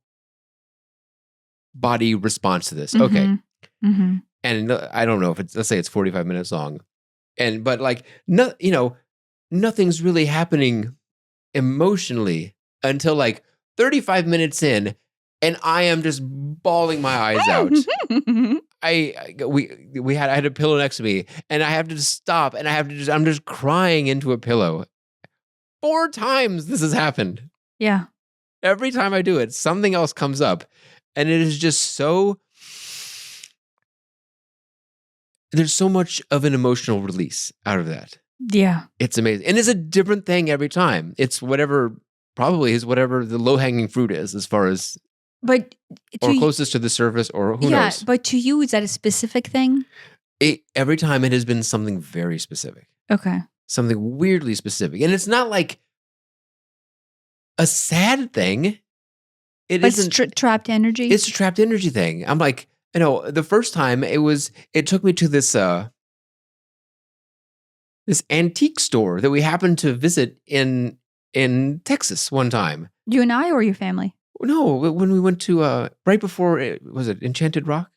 Speaker 2: body response to this. Okay.
Speaker 1: Mm-hmm.
Speaker 2: And I don't know if let's say it's 45 minutes long. But like, nothing's really happening emotionally until like 35 minutes in, and I am just bawling my eyes out. I had a pillow next to me, and I have to just stop, and I'm just crying into a pillow. 4 times this has happened.
Speaker 1: Yeah.
Speaker 2: Every time I do it, something else comes up. And it is just so, there's so much of an emotional release out of that.
Speaker 1: Yeah.
Speaker 2: It's amazing. And it's a different thing every time. It's probably is whatever the low-hanging fruit is as far as, or closest to the surface, or who knows.
Speaker 1: Yeah, but to you, is that a specific thing?
Speaker 2: Every time it has been something very specific.
Speaker 1: Okay.
Speaker 2: Something weirdly specific. And it's not like a sad thing.
Speaker 1: It's trapped energy?
Speaker 2: It's a trapped energy thing. I'm like, the first time it took me to this, this antique store that we happened to visit in Texas one time.
Speaker 1: You and I, or your family?
Speaker 2: No, when we went to right before was it Enchanted Rock?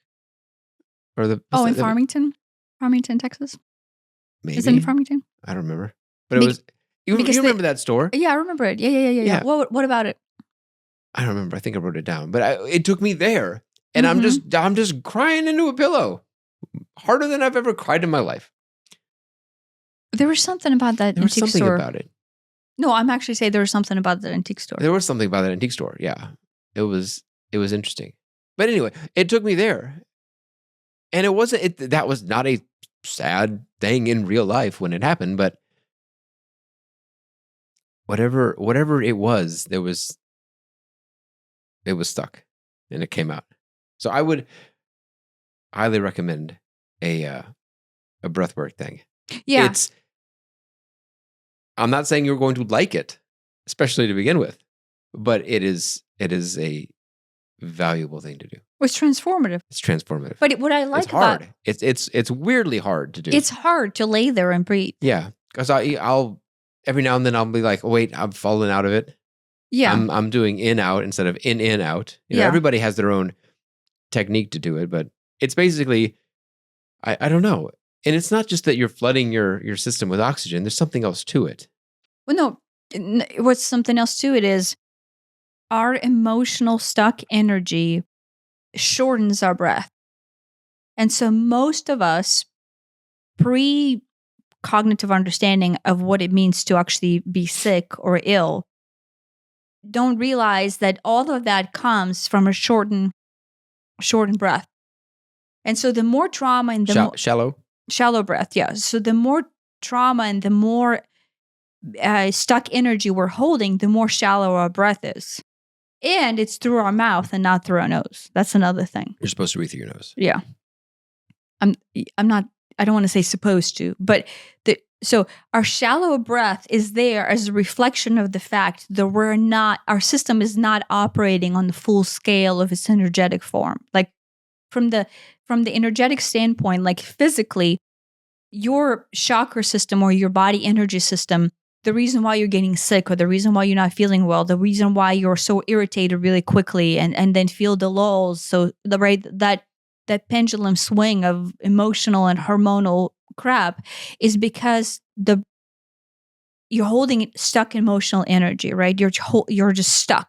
Speaker 2: Or
Speaker 1: in Farmington, Texas.
Speaker 2: Maybe.
Speaker 1: Is it in Farmington?
Speaker 2: I don't remember, but it was. You remember that store?
Speaker 1: Yeah, I remember it. Yeah. What about it?
Speaker 2: I don't remember. I think I wrote it down, but it took me there, and I'm just crying into a pillow, harder than I've ever cried in my life.
Speaker 1: There was something about that
Speaker 2: antique store. There was something about it.
Speaker 1: No, I'm actually saying there was something about that antique store.
Speaker 2: There was something about that antique store. Yeah, it was interesting. But anyway, it took me there, and it wasn't. That was not a sad thing in real life when it happened, but whatever it was, it was stuck, and it came out. So I would highly recommend a breathwork thing.
Speaker 1: Yeah.
Speaker 2: I'm not saying you're going to like it, especially to begin with, but it is a valuable thing to do.
Speaker 1: It's transformative.
Speaker 2: It's transformative.
Speaker 1: But what I like
Speaker 2: it's hard. It's weirdly hard to do.
Speaker 1: It's hard to lay there and breathe.
Speaker 2: Yeah, because I'll every now and then I'll be like, oh, wait, I'm falling out of it.
Speaker 1: Yeah,
Speaker 2: I'm doing in out instead of in out. You know, everybody has their own technique to do it, but it's basically I don't know. And it's not just that you're flooding your system with oxygen. There's something else to it.
Speaker 1: Well, no. What's something else to it is our emotional stuck energy shortens our breath. And so most of us, pre-cognitive understanding of what it means to actually be sick or ill, don't realize that all of that comes from a shortened breath. And so the more trauma and the shallow breath, yeah. So the more trauma and the more stuck energy we're holding, the more shallow our breath is. And it's through our mouth and not through our nose. That's another thing.
Speaker 2: You're supposed to breathe through your nose.
Speaker 1: Yeah. I'm not, I don't want to say supposed to, but so our shallow breath is there as a reflection of the fact that our system is not operating on the full scale of its energetic form. Like from the energetic standpoint, like physically, your chakra system or your body energy system, the reason why you're getting sick or the reason why you're not feeling well, the reason why you're so irritated really quickly and then feel the lulls. So that pendulum swing of emotional and hormonal crap is because you're holding stuck emotional energy, right? You're just stuck.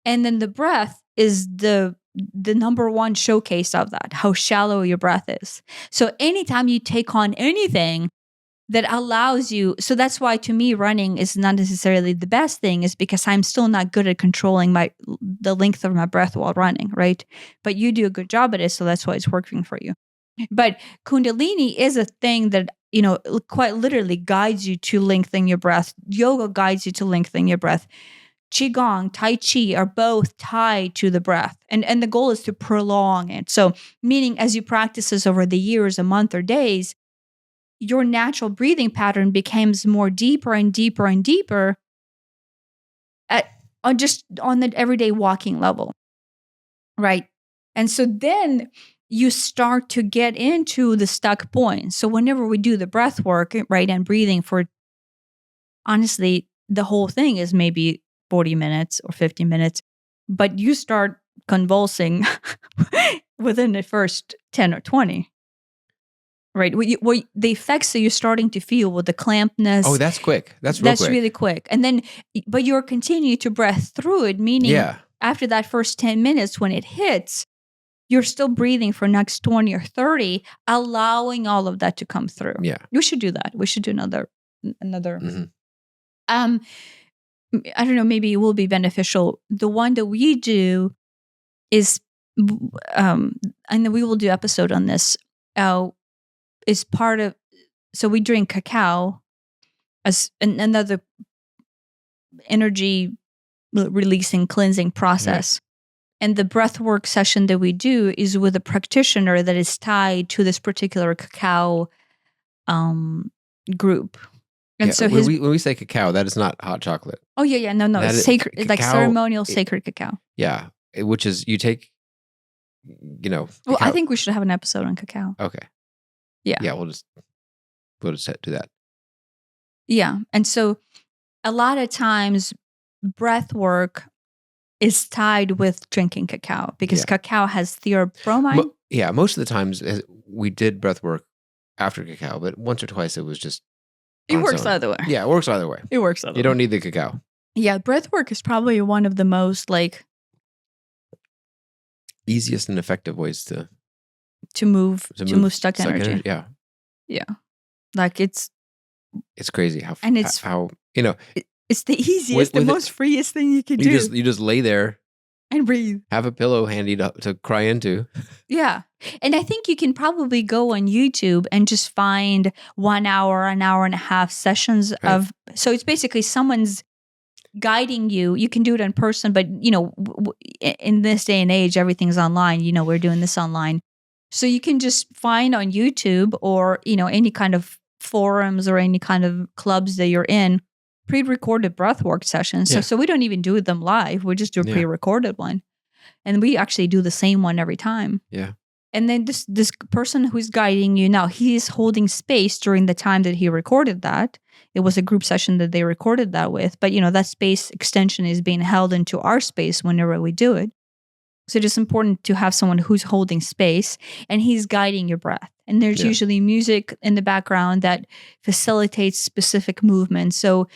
Speaker 1: And then the breath is the number one showcase of that, how shallow your breath is. So anytime you take on anything that allows you, so that's why to me running is not necessarily the best thing, is because I'm still not good at controlling the length of my breath while running, right? But you do a good job at it, so that's why it's working for you. But Kundalini is a thing that, quite literally guides you to lengthen your breath. Yoga guides you to lengthen your breath. Qigong, Tai Chi are both tied to the breath. And the goal is to prolong it. So meaning as you practice this over the years, a month or days, your natural breathing pattern becomes more deeper and deeper and deeper on the everyday walking level, right? And so then you start to get into the stuck point. So whenever we do the breath work, right, and breathing for, honestly, the whole thing is maybe 40 minutes or 50 minutes, but you start convulsing within the first 10 or 20. Right. The effects that you're starting to feel with the clampness.
Speaker 2: Oh, that's quick. That's
Speaker 1: really quick. And then, but you're continuing to breathe through it, meaning after that first 10 minutes when it hits, you're still breathing for next 20 or 30, allowing all of that to come through.
Speaker 2: Yeah.
Speaker 1: We should do that. We should do another.
Speaker 2: Mm-hmm.
Speaker 1: I don't know, maybe it will be beneficial. The one that we do is, and we will do episode on this, is part of, so we drink cacao as another energy releasing, cleansing process. Yeah. And the breathwork session that we do is with a practitioner that is tied to this particular cacao group. And so
Speaker 2: when we say cacao, that is not hot chocolate.
Speaker 1: Oh yeah, no, it's sacred, cacao, like ceremonial sacred cacao.
Speaker 2: Yeah, which is you take,
Speaker 1: Well, I think we should have an episode on cacao.
Speaker 2: Okay.
Speaker 1: Yeah.
Speaker 2: Yeah, we'll just do that.
Speaker 1: Yeah. And so a lot of times breath work is tied with drinking cacao because cacao has theobromine.
Speaker 2: Most of the times we did breath work after cacao, but once or twice it was just
Speaker 1: it works either way.
Speaker 2: Yeah, it works either way.
Speaker 1: It works either way.
Speaker 2: You don't need the cacao.
Speaker 1: Yeah, breath work is probably one of the most
Speaker 2: easiest and effective ways to
Speaker 1: move stuck energy.
Speaker 2: Yeah.
Speaker 1: Yeah. Like it's
Speaker 2: crazy how
Speaker 1: it's the easiest, the most freest thing you can do.
Speaker 2: You just lay there
Speaker 1: and breathe.
Speaker 2: Have a pillow handy to cry into.
Speaker 1: Yeah. And I think you can probably go on YouTube and just find 1 hour, an hour and a half sessions of, so it's basically someone's guiding you. You can do it in person, but in this day and age, everything's online. We're doing this online. So you can just find on YouTube or, any kind of forums or any kind of clubs that you're in, pre-recorded breathwork sessions. So we don't even do them live. We just do a pre-recorded one. And we actually do the same one every time.
Speaker 2: Yeah.
Speaker 1: And then this person who's guiding you now, he's holding space during the time that he recorded that. It was a group session that they recorded that with. But, that space extension is being held into our space whenever we do it. So it is important to have someone who's holding space and he's guiding your breath. And there's usually music in the background that facilitates specific movements. So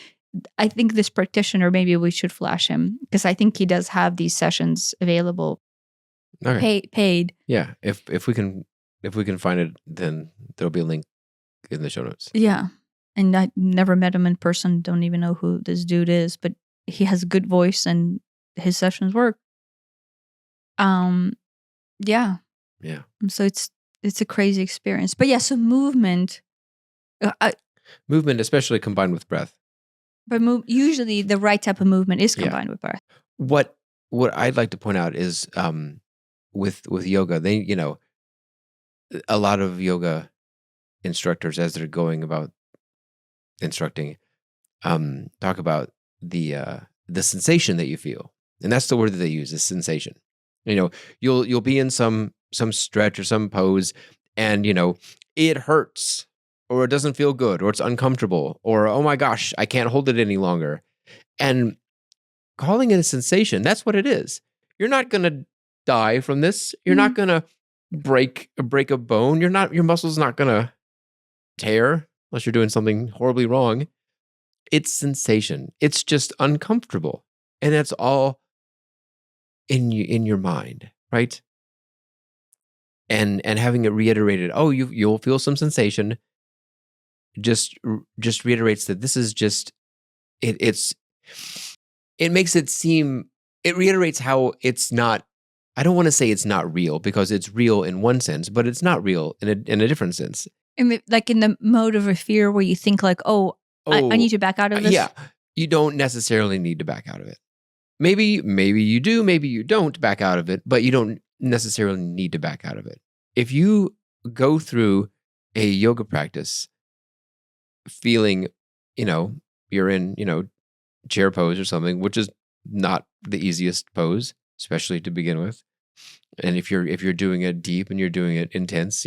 Speaker 1: I think this practitioner, maybe we should flash him because I think he does have these sessions available, paid.
Speaker 2: Yeah, if we can find it, then there'll be a link in the show notes.
Speaker 1: Yeah, and I never met him in person. Don't even know who this dude is, but he has a good voice and his sessions work. Yeah. So it's a crazy experience, but so movement.
Speaker 2: Movement, especially combined with breath.
Speaker 1: But usually the right type of movement is combined with breath.
Speaker 2: What I'd like to point out is with yoga, they a lot of yoga instructors, as they're going about instructing, talk about the sensation that you feel, and that's the word that they use, is sensation. You'll be in some stretch or some pose, and it hurts, or it doesn't feel good, or it's uncomfortable, or oh my gosh, I can't hold it any longer. And calling it a sensation, that's what it is. You're not going to die from this. You're not going to break a bone. Your muscle's not going to tear unless you're doing something horribly wrong. It's sensation. It's just uncomfortable. And that's all in your mind, right? And having it reiterated, you'll feel some sensation, just reiterates that this is just it makes it seem, it reiterates how it's not, I don't want to say it's not real, because it's real in one sense, but it's not real in a different sense.
Speaker 1: Like in the mode of a fear where you think like, I need to back out of this.
Speaker 2: Yeah, you don't necessarily need to back out of it. Maybe you do, maybe you don't back out of it, but you don't necessarily need to back out of it. If you go through a yoga practice feeling, you're in, chair pose or something, which is not the easiest pose, especially to begin with. And if you're doing it deep and you're doing it intense,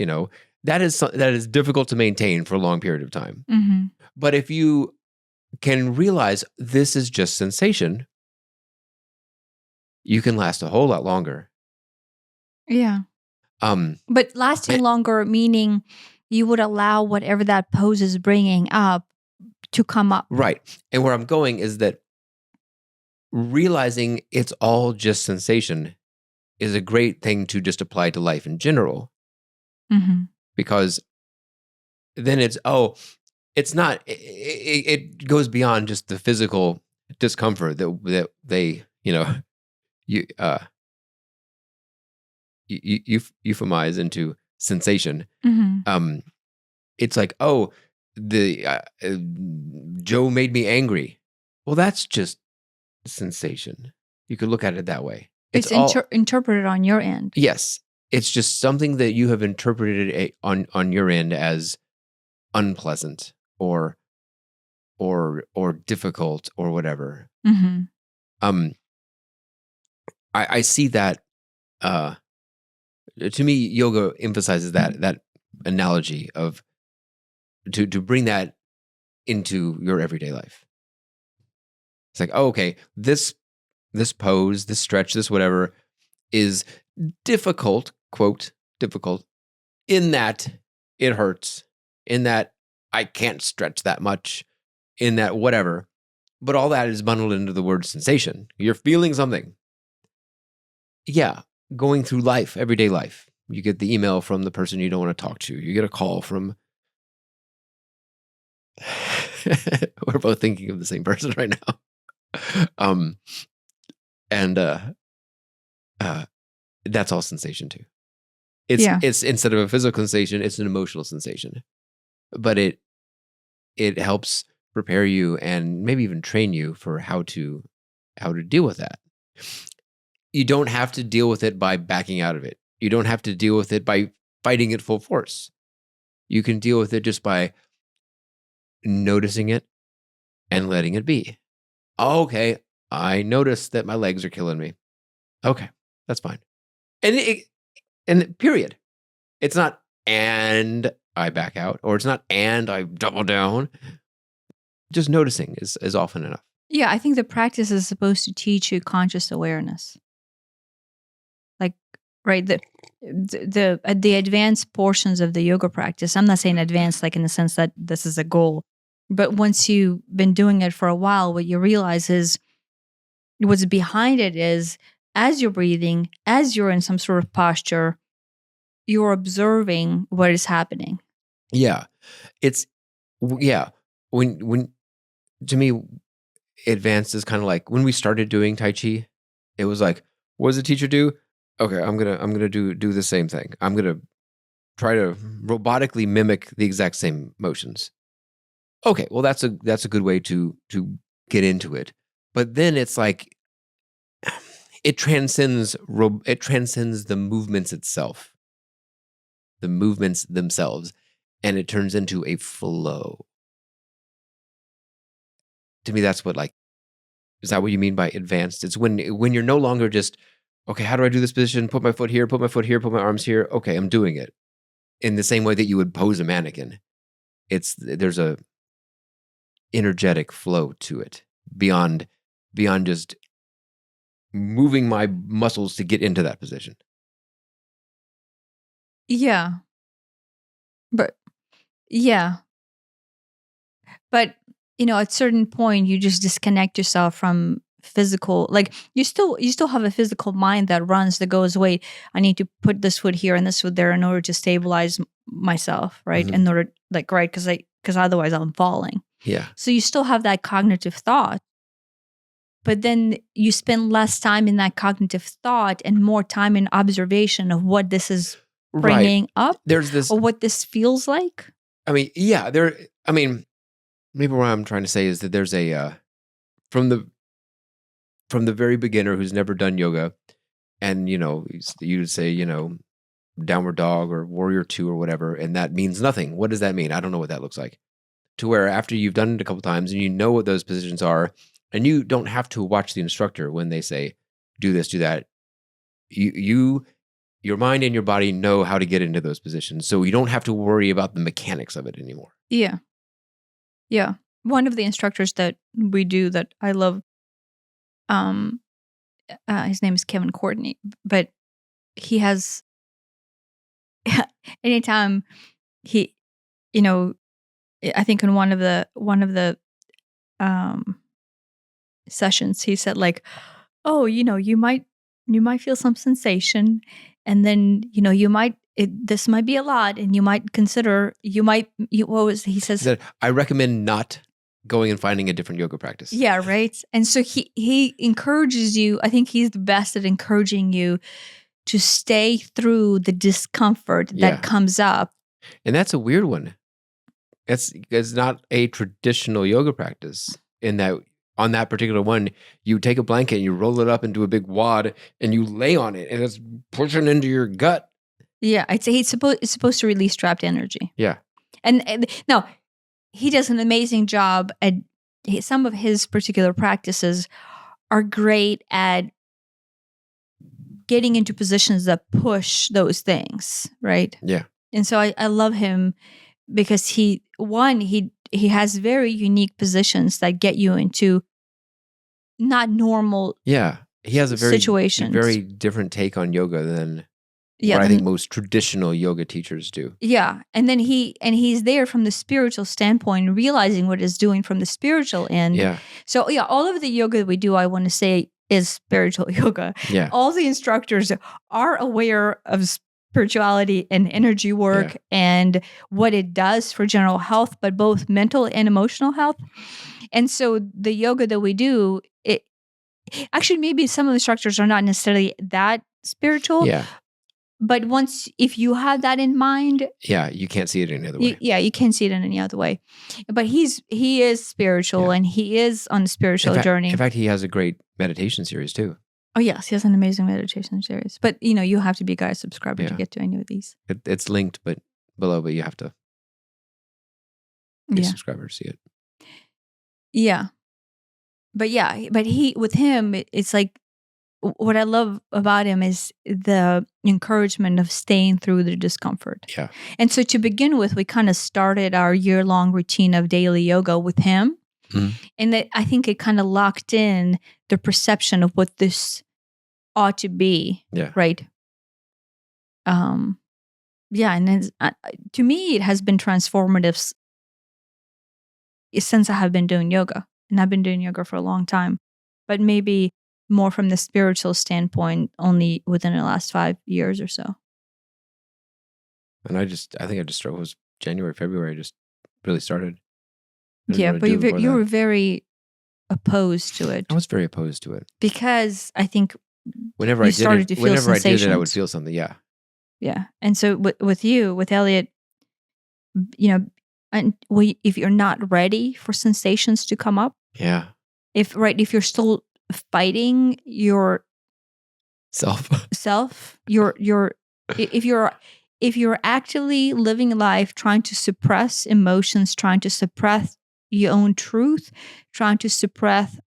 Speaker 2: that is difficult to maintain for a long period of time.
Speaker 1: Mm-hmm.
Speaker 2: But if you can realize this is just sensation, you can last a whole lot longer.
Speaker 1: Yeah. But lasting longer, meaning you would allow whatever that pose is bringing up to come up.
Speaker 2: Right. And where I'm going is that realizing it's all just sensation is a great thing to just apply to life in general.
Speaker 1: Mm-hmm.
Speaker 2: Because then it's not, it goes beyond just the physical discomfort that they, euphemize into sensation.
Speaker 1: Mm-hmm.
Speaker 2: It's like, Joe made me angry. Well, that's just sensation. You could look at it that way.
Speaker 1: It's interpreted on your end.
Speaker 2: Yes. It's just something that you have interpreted on your end as unpleasant or difficult or whatever.
Speaker 1: Mm-hmm.
Speaker 2: I see that. To me, yoga emphasizes that analogy of to bring that into your everyday life. It's like, oh, okay, this pose, this stretch, this whatever is difficult, quote, difficult, in that it hurts, in that I can't stretch that much, in that whatever. But all that is bundled into the word sensation. You're feeling something. Yeah, going through life, everyday life. You get the email from the person you don't want to talk to. You get a call from... We're both thinking of the same person right now. That's all sensation too. It's instead of a physical sensation, it's an emotional sensation. But it helps prepare you and maybe even train you for how to deal with that. You don't have to deal with it by backing out of it. You don't have to deal with it by fighting it full force. You can deal with it just by noticing it and letting it be. Oh, okay, I noticed that my legs are killing me. Okay, that's fine. And period. It's not and I back out, or it's not and I double down. Just noticing is often enough.
Speaker 1: Yeah, I think the practice is supposed to teach you conscious awareness. Like, right, the advanced portions of the yoga practice, I'm not saying advanced like in the sense that this is a goal, but once you've been doing it for a while, what you realize is what's behind it is as you're breathing, as you're in some sort of posture, you're observing what is happening.
Speaker 2: Yeah. When to me, advanced is kind of like when we started doing Tai Chi, it was like, what does the teacher do? Okay, I'm gonna do the same thing. I'm gonna try to robotically mimic the exact same motions. Okay, well that's a good way to get into it. But then it's like it transcends the movements itself. The movements themselves, and it turns into a flow. To me, that's what, like, is that what you mean by advanced? It's when you're no longer just, okay, how do I do this position? Put my foot here, put my foot here, put my arms here. Okay, I'm doing it. In the same way that you would pose a mannequin. There's a energetic flow to it beyond just moving my muscles to get into that position.
Speaker 1: Yeah. But at a certain point you just disconnect yourself from physical, like you still have a physical mind that goes, wait, I need to put this foot here and this foot there in order to stabilize myself, right?
Speaker 2: Mm-hmm.
Speaker 1: In order, like, right, because otherwise I'm falling.
Speaker 2: Yeah.
Speaker 1: So you still have that cognitive thought, but then you spend less time in that cognitive thought and more time in observation of what this is bringing up.
Speaker 2: There's this,
Speaker 1: or what this feels like.
Speaker 2: I mean, yeah, maybe what I'm trying to say is that there's a from the very beginner who's never done yoga, and you'd say downward dog or warrior 2 or whatever, and that means nothing. What does that mean? I don't know what that looks like. To where after you've done it a couple times and you know what those positions are, and you don't have to watch the instructor when they say do this, do that. Your mind and your body know how to get into those positions, so you don't have to worry about the mechanics of it anymore.
Speaker 1: Yeah. Yeah. One of the instructors that we do that I love, his name is Kevin Courtney, but he has, anytime he, I think in one of the sessions, he said, like, oh, you might feel some sensation, and then, this might be a lot, and you might consider, he says,
Speaker 2: I recommend not going and finding a different yoga practice.
Speaker 1: Yeah, right. And so he encourages you. I think he's the best at encouraging you to stay through the discomfort that comes up.
Speaker 2: And that's a weird one. It's not a traditional yoga practice in that on that particular one, you take a blanket and you roll it up into a big wad and you lay on it and it's pushing into your gut.
Speaker 1: Yeah, I'd say it's supposed to release trapped energy.
Speaker 2: Yeah.
Speaker 1: And no, he does an amazing job at some of his particular practices are great at getting into positions that push those things, right?
Speaker 2: Yeah.
Speaker 1: And so I love him because he he has very unique positions that get you into not normal
Speaker 2: he has a
Speaker 1: situations.
Speaker 2: very different take on yoga than what I think most traditional yoga teachers do.
Speaker 1: Yeah. And then he's there from the spiritual standpoint, realizing what it's doing from the spiritual end.
Speaker 2: Yeah.
Speaker 1: So all of the yoga that we do, I want to say, is spiritual yoga.
Speaker 2: Yeah.
Speaker 1: All the instructors are aware of spirituality and energy work and what it does for general health, but both mental and emotional health. And so the yoga that we do, it actually, maybe some of the instructors are not necessarily that spiritual.
Speaker 2: Yeah.
Speaker 1: But if you have that in mind,
Speaker 2: you can't see it any other way.
Speaker 1: You can't see it in any other way. But he is spiritual, and he is on a spiritual journey.
Speaker 2: In fact, he has a great meditation series too.
Speaker 1: Oh yes, he has an amazing meditation series. But you have to be a Gaia subscriber to get to any of these.
Speaker 2: It's linked, below, but you have to be a subscriber to see it.
Speaker 1: Yeah, but with him, it's like, what I love about him is the encouragement of staying through the discomfort.
Speaker 2: Yeah.
Speaker 1: And so to begin with, we kind of started our year-long routine of daily yoga with him. Mm-hmm. And I think it kind of locked in the perception of what this ought to be.
Speaker 2: Yeah.
Speaker 1: Right. And to me, it has been transformative since I have been doing yoga. And I've been doing yoga for a long time. But maybe more from the spiritual standpoint only within the last 5 years or so.
Speaker 2: And I think I just started, it was January, February, I just really started.
Speaker 1: Yeah, but you were very opposed to it.
Speaker 2: I was very opposed to it.
Speaker 1: Because I think
Speaker 2: whenever I did it, I would feel something, yeah.
Speaker 1: Yeah. And so with Elliot, and if you're not ready for sensations to come up.
Speaker 2: Yeah.
Speaker 1: If you're still fighting your
Speaker 2: self,
Speaker 1: if you're actively living life trying to suppress emotions, trying to suppress your own truth, trying to suppress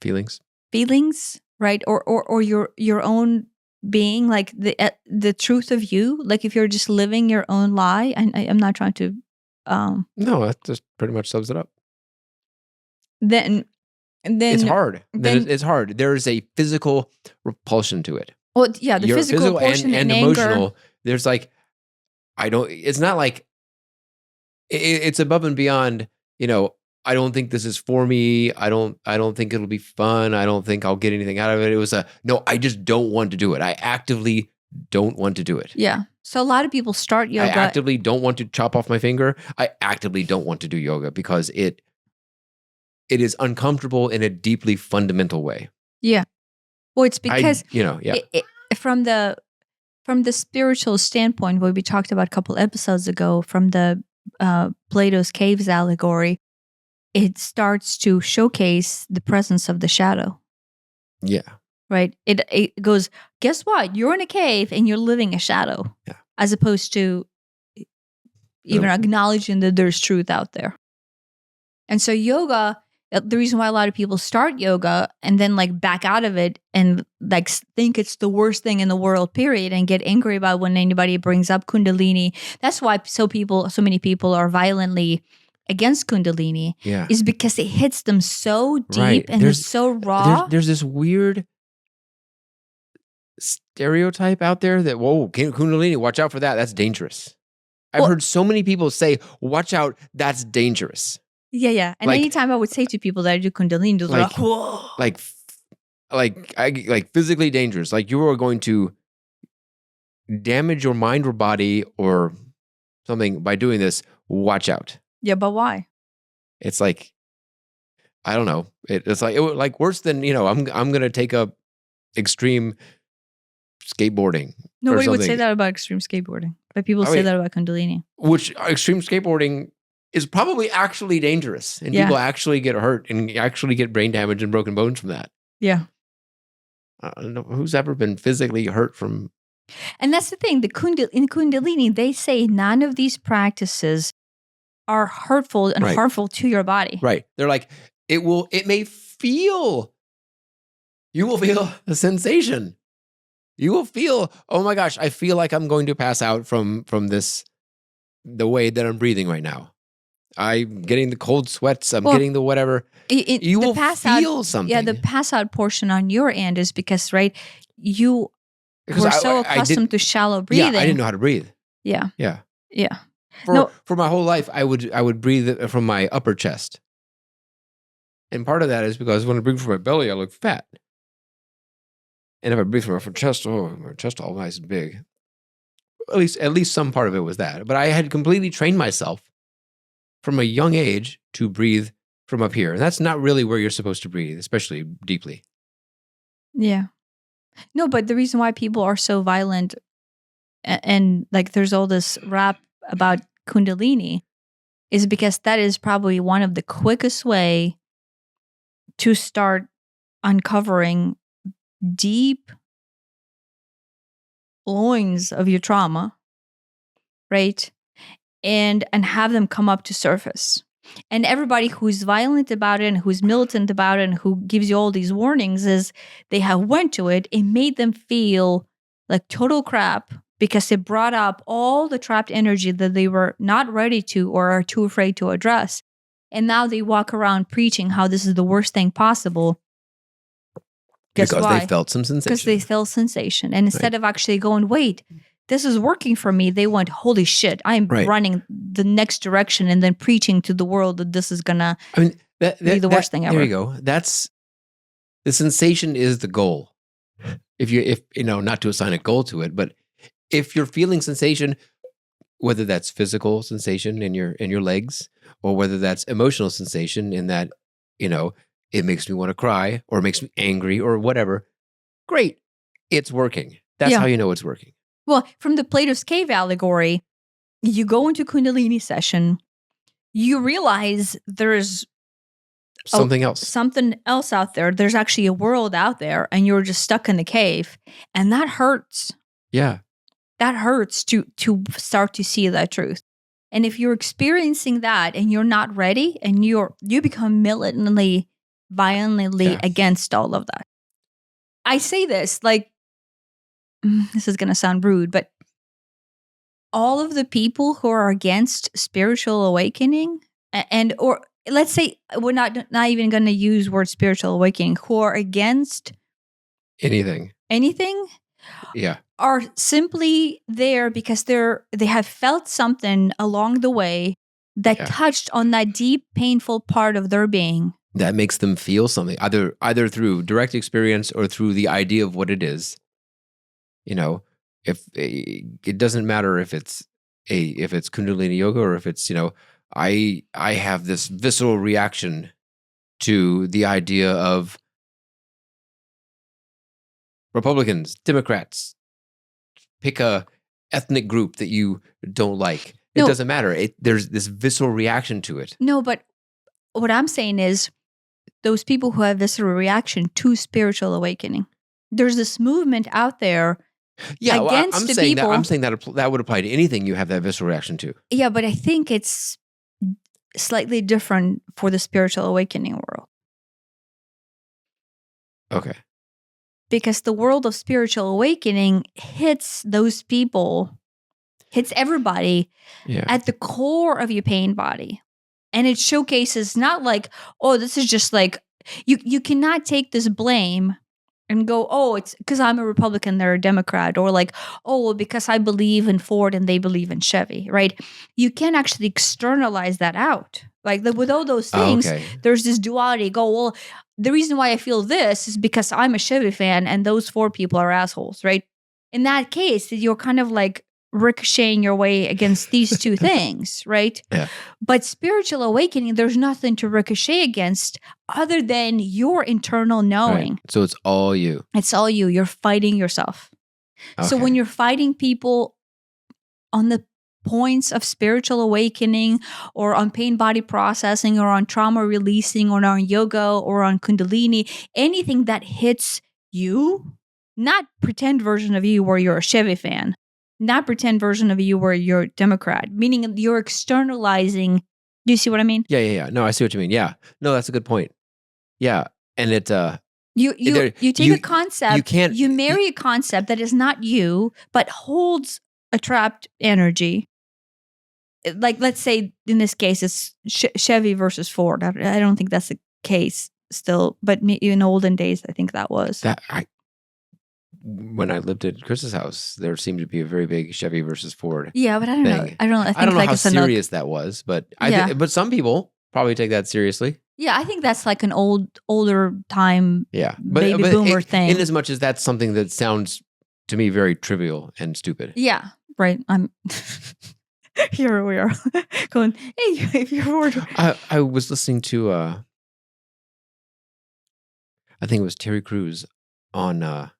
Speaker 1: feelings, right? Or your own being, like the truth of you, like if you're just living your own lie. And I'm not trying to
Speaker 2: no, that just pretty much sums it up.
Speaker 1: Then
Speaker 2: it's hard. It's hard. There is a physical repulsion to it.
Speaker 1: Well, yeah, the physical repulsion
Speaker 2: and
Speaker 1: anger.
Speaker 2: Emotional. There's like, it's not like, it's above and beyond, I don't think this is for me. I don't think it'll be fun. I don't think I'll get anything out of it. It was no, I just don't want to do it. I actively don't want to do it.
Speaker 1: Yeah. So a lot of people start yoga.
Speaker 2: I actively don't want to chop off my finger. I actively don't want to do yoga because it is uncomfortable in a deeply fundamental way.
Speaker 1: Yeah. Well, it's because from the spiritual standpoint, what we talked about a couple episodes ago, from the Plato's caves allegory, it starts to showcase the presence of the shadow.
Speaker 2: Yeah.
Speaker 1: Right? It goes, guess what? You're in a cave and you're living a shadow.
Speaker 2: Yeah.
Speaker 1: As opposed to even acknowledging that there's truth out there. And so yoga, the reason why a lot of people start yoga and then like back out of it and like think it's the worst thing in the world, period, and get angry about when anybody brings up Kundalini. That's why so many people are violently against Kundalini, is because it hits them so deep and it's so raw.
Speaker 2: There's this weird stereotype out there that, whoa, Kundalini, watch out for that. That's dangerous. I've heard so many people say, watch out, that's dangerous.
Speaker 1: Yeah. And anytime I would say to people that I do Kundalini, they're like, whoa.
Speaker 2: Like physically dangerous. Like you are going to damage your mind or body or something by doing this. Watch out.
Speaker 1: Yeah, but why?
Speaker 2: It's like, I don't know. It's like worse than, I'm going to take up extreme skateboarding.
Speaker 1: Nobody would say that about extreme skateboarding, but people say that about Kundalini.
Speaker 2: Which extreme skateboarding is probably actually dangerous, and people actually get hurt and actually get brain damage and broken bones from that.
Speaker 1: Yeah.
Speaker 2: I don't know who's ever been physically hurt from.
Speaker 1: And that's the thing. In Kundalini, they say none of these practices are hurtful and harmful to your body.
Speaker 2: Right. They're like, you will feel a sensation. You will feel, oh my gosh, I feel like I'm going to pass out from this the way that I'm breathing right now. I'm getting the cold sweats. I'm getting the whatever. You will feel something.
Speaker 1: Yeah, the pass out portion on your end is because, right, you were so accustomed to shallow breathing.
Speaker 2: Yeah, I didn't know how to breathe.
Speaker 1: Yeah.
Speaker 2: Yeah.
Speaker 1: Yeah.
Speaker 2: For my whole life, I would breathe from my upper chest. And part of that is because when I breathe from my belly, I look fat. And if I breathe from my upper chest, my chest all nice and big. At least some part of it was that. But I had completely trained myself from a young age to breathe from up here. And that's not really where you're supposed to breathe, especially deeply.
Speaker 1: Yeah. No, but the reason why people are so violent and like there's all this rap about Kundalini is because that is probably one of the quickest way to start uncovering deep loins of your trauma, right? And have them come up to surface. And everybody who's violent about it and who's militant about it and who gives you all these warnings is they have went to it. It made them feel like total crap because it brought up all the trapped energy that they were not ready to or are too afraid to address. And now they walk around preaching how this is the worst thing possible. Guess
Speaker 2: because
Speaker 1: why?
Speaker 2: They felt some sensation.
Speaker 1: Because they felt sensation. And instead of actually going, wait, this is working for me, they went, holy shit, I'm running the next direction and then preaching to the world that this is going to be the worst thing ever.
Speaker 2: There you go. That's the sensation is the goal. If not to assign a goal to it, but if you're feeling sensation, whether that's physical sensation in your legs or whether that's emotional sensation in that, it makes me want to cry or makes me angry or whatever, great. It's working. That's how you know it's working.
Speaker 1: Well, from the Plato's Cave allegory, you go into Kundalini session, you realize there's
Speaker 2: something
Speaker 1: else out there. There's actually a world out there and you're just stuck in the cave. And that hurts.
Speaker 2: Yeah.
Speaker 1: That hurts to start to see that truth. And if you're experiencing that and you're not ready and you become militantly, violently against all of that. I say this like, this is going to sound rude, but all of the people who are against spiritual awakening or let's say we're not even going to use word spiritual awakening, who are against
Speaker 2: anything,
Speaker 1: are simply there because they have felt something along the way that touched on that deep, painful part of their being.
Speaker 2: That makes them feel something, either through direct experience or through the idea of what it is. If it doesn't matter if it's Kundalini yoga or if it's, I have this visceral reaction to the idea of Republicans, Democrats, pick a ethnic group that you don't like. It doesn't matter. There's this visceral reaction to it.
Speaker 1: No, but what I'm saying is those people who have visceral reaction to spiritual awakening. There's this movement out there.
Speaker 2: Yeah, I'm saying that would apply to anything you have that visceral reaction to.
Speaker 1: Yeah, but I think it's slightly different for the spiritual awakening world.
Speaker 2: Okay.
Speaker 1: Because the world of spiritual awakening hits those people, hits everybody at the core of your pain body. And it showcases not like, oh, this is just like, you cannot take this blame and go, oh, it's because I'm a Republican, they're a Democrat, or like, oh, well, because I believe in Ford and they believe in Chevy, right? You can't actually externalize that out. Like with all those things, there's this duality. Go, well, the reason why I feel this is because I'm a Chevy fan and those Ford people are assholes, right? In that case, you're kind of like ricocheting your way against these two things, right?
Speaker 2: Yeah.
Speaker 1: But spiritual awakening, there's nothing to ricochet against other than your internal knowing.
Speaker 2: Right. So it's all you.
Speaker 1: It's all you. You're fighting yourself. Okay. So when you're fighting people on the points of spiritual awakening or on pain body processing or on trauma releasing or on yoga or on Kundalini, anything that hits you, not pretend version of you where you're a Chevy fan, not pretend version of you where you're a Democrat, meaning you're externalizing. Do you see what I mean?
Speaker 2: Yeah. No, I see what you mean. Yeah. No, that's a good point. Yeah. And it,
Speaker 1: you take a concept, you marry a concept that is not you, but holds a trapped energy. like, let's say in this case, it's Chevy versus Ford. I don't think that's the case still, but in olden days, I think that was.
Speaker 2: When I lived at Chris's house, there seemed to be a very big Chevy versus Ford.
Speaker 1: Yeah, but I don't know. I don't know
Speaker 2: how serious that was, but but some people probably take that seriously.
Speaker 1: Yeah, I think that's like an older time
Speaker 2: baby
Speaker 1: boomer thing.
Speaker 2: In as much as that's something that sounds to me very trivial and stupid.
Speaker 1: Yeah, right. I'm here we are going, hey, if you're
Speaker 2: I was listening to I think it was Terry Crews on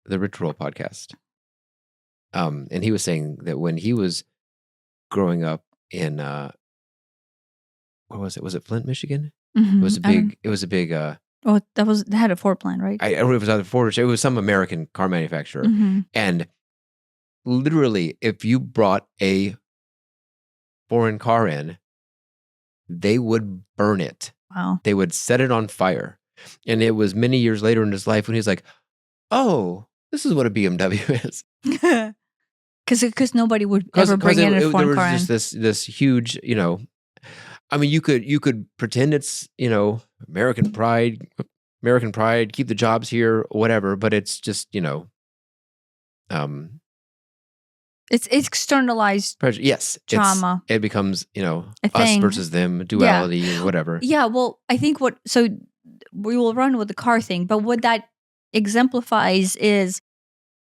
Speaker 2: the Rich Roll podcast. And he was saying that when he was growing up in what was it? Was it Flint, Michigan?
Speaker 1: Mm-hmm.
Speaker 2: It was a big
Speaker 1: oh, they had a Ford plant, right?
Speaker 2: It was either Ford or it was some American car manufacturer. Mm-hmm. And literally, if you brought a foreign car in, they would burn it.
Speaker 1: Wow.
Speaker 2: They would set it on fire. And it was many years later in his life when he's like, oh, this is what a BMW is.
Speaker 1: Because nobody would ever bring in a foreign car.
Speaker 2: There was just this huge, I mean, you could pretend it's, American pride, keep the jobs here, whatever, but it's just,
Speaker 1: it's externalized
Speaker 2: pressure. Yes.
Speaker 1: Trauma.
Speaker 2: It becomes, us versus them, duality, or whatever.
Speaker 1: Yeah, well, I think so we will run with the car thing, but what that exemplifies is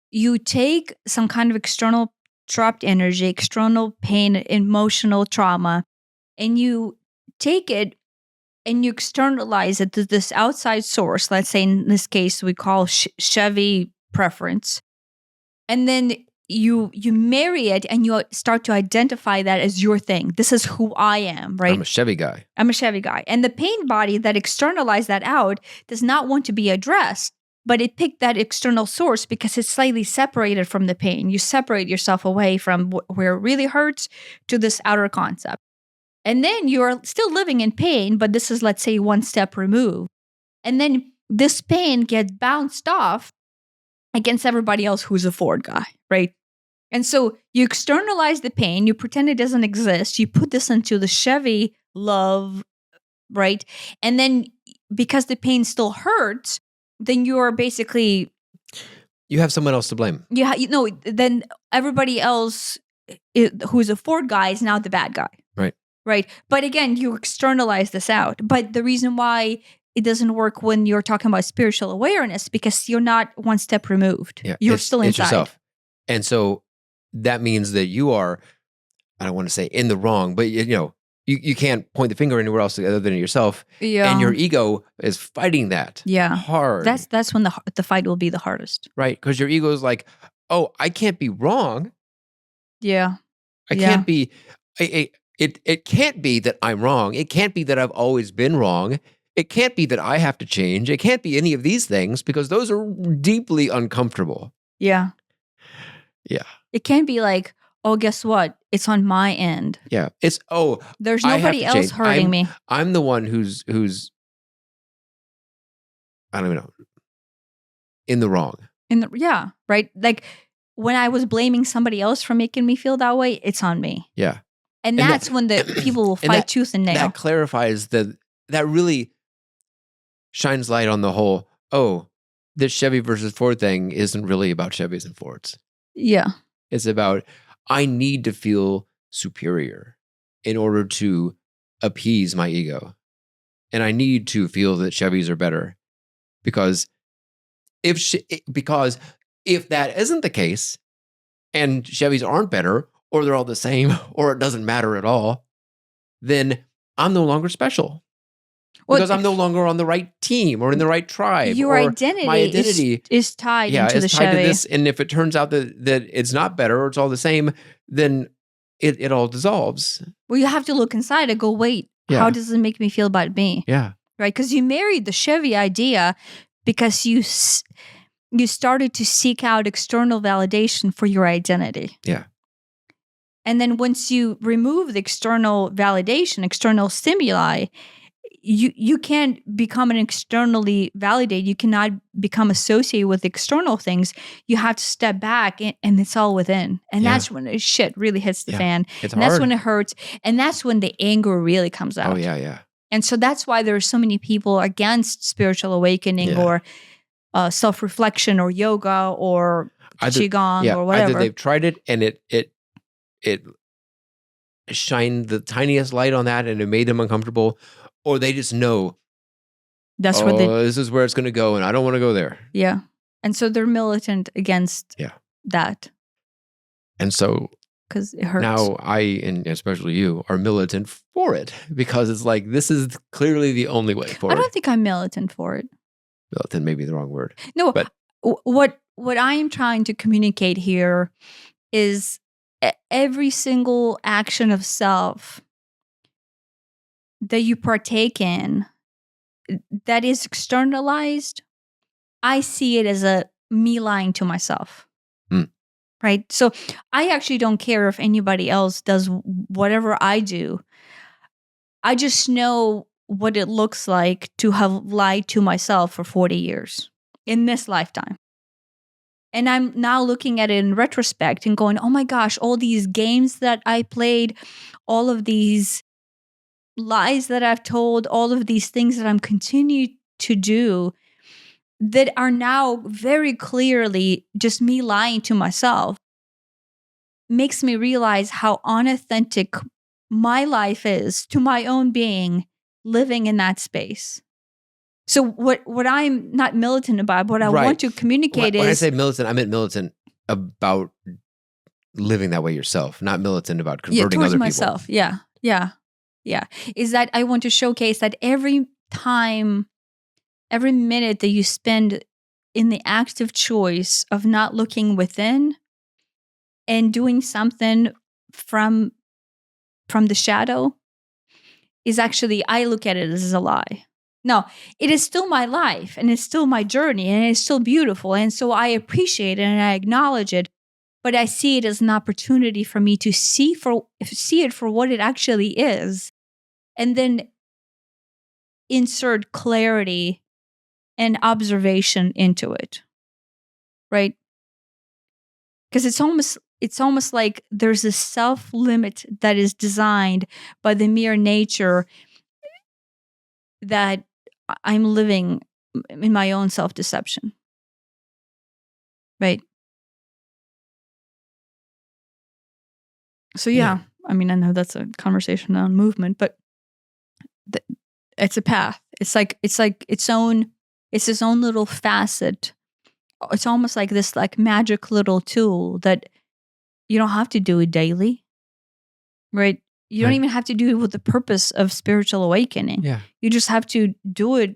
Speaker 1: you take some kind of external trapped energy, external pain, emotional trauma, and you take it and you externalize it to this outside source. Let's say in this case, we call Chevy preference. And then you marry it and you start to identify that as your thing. This is who I am, right?
Speaker 2: I'm a Chevy guy.
Speaker 1: And the pain body that externalized that out does not want to be addressed, but it picked that external source because it's slightly separated from the pain. You separate yourself away from where it really hurts to this outer concept. And then you're still living in pain, but this is, let's say, one step removed. And then this pain gets bounced off against everybody else who's a Ford guy, right? And so you externalize the pain, you pretend it doesn't exist, you put this into the Chevy love, right? And then because the pain still hurts, then you're basically...
Speaker 2: You have someone else to blame.
Speaker 1: Yeah, then everybody else who's a Ford guy is now the bad guy. Right. But again, you externalize this out. But the reason why it doesn't work when you're talking about spiritual awareness, because you're not one step removed. Yeah, you're still inside. It's yourself.
Speaker 2: And so that means that you are, I don't want to say in the wrong, but you can't point the finger anywhere else other than yourself.
Speaker 1: Yeah.
Speaker 2: And your ego is fighting that hard.
Speaker 1: That's when the fight will be the hardest.
Speaker 2: Right. Because your ego is like, oh, I can't be wrong.
Speaker 1: Yeah.
Speaker 2: I can't be... It can't be that I'm wrong. It can't be that I've always been wrong. It can't be that I have to change. It can't be any of these things because those are deeply uncomfortable.
Speaker 1: Yeah.
Speaker 2: Yeah.
Speaker 1: It can't be like, oh, guess what? It's on my end.
Speaker 2: Yeah. It's, oh,
Speaker 1: there's nobody else hurting me.
Speaker 2: I'm the one who's I don't even know, in the wrong.
Speaker 1: Yeah. Right. Like when I was blaming somebody else for making me feel that way, it's on me.
Speaker 2: Yeah.
Speaker 1: And that's when the people will fight tooth and nail.
Speaker 2: That clarifies that really shines light on the whole, oh, this Chevy versus Ford thing isn't really about Chevys and Fords.
Speaker 1: Yeah.
Speaker 2: It's about, I need to feel superior in order to appease my ego. And I need to feel that Chevys are better. Because if that isn't the case, and Chevys aren't better, or they're all the same, or it doesn't matter at all, then I'm no longer special. Because I'm no longer on the right team or in the right tribe.
Speaker 1: Your identity, my identity is tied into the Chevy.
Speaker 2: To this. And if it turns out that it's not better or it's all the same, then it all dissolves.
Speaker 1: Well, you have to look inside and go, wait, how does it make me feel about me?
Speaker 2: Yeah.
Speaker 1: Right? Because you married the Chevy idea because you started to seek out external validation for your identity.
Speaker 2: Yeah.
Speaker 1: And then once you remove the external validation, external stimuli, you can't become an externally validated. You cannot become associated with external things. You have to step back, and it's all within. And that's when shit really hits the fan.
Speaker 2: It's
Speaker 1: and
Speaker 2: hard.
Speaker 1: That's when it hurts. And that's when the anger really comes out.
Speaker 2: Oh, yeah.
Speaker 1: And so that's why there are so many people against spiritual awakening or self-reflection or yoga or qigong or whatever.
Speaker 2: Either they've tried it and it shined the tiniest light on that and it made them uncomfortable, or they just know this is where it's going to go and I don't want to go there.
Speaker 1: Yeah. And so they're militant against that.
Speaker 2: And so
Speaker 1: because it hurts.
Speaker 2: Now I, and especially you, are militant for it because it's like, this is clearly the only way for it.
Speaker 1: I don't think I'm militant for it.
Speaker 2: Militant may be the wrong word.
Speaker 1: No, but what I am trying to communicate here is every single action of self that you partake in that is externalized, I see it as me lying to myself. Right? So I actually don't care if anybody else does whatever I do. I just know what it looks like to have lied to myself for 40 years in this lifetime. And I'm now looking at it in retrospect and going, oh my gosh, all these games that I played, all of these lies that I've told, all of these things that I'm continuing to do that are now very clearly just me lying to myself, makes me realize how unauthentic my life is to my own being living in that space. So what I'm not militant about, what I want to communicate is...
Speaker 2: When I say militant, I meant militant about living that way yourself, not militant about converting other
Speaker 1: myself.
Speaker 2: people.
Speaker 1: Yeah. Is that I want to showcase that every time, every minute that you spend in the active choice of not looking within and doing something from the shadow is actually, I look at it as a lie. No, it is still my life and it's still my journey and it's still beautiful. And so I appreciate it and I acknowledge it, but I see it as an opportunity for me to see it for what it actually is, and then insert clarity and observation into it. Right? Because it's almost like there's a self-limit that is designed by the mere nature that I'm living in my own self-deception. Right? So I mean, I know that's a conversation on movement, but it's a path. It's its own little facet. It's almost like this magic little tool that you don't have to do it daily. Right? You don't even have to do it with the purpose of spiritual awakening.
Speaker 2: Yeah.
Speaker 1: You just have to do it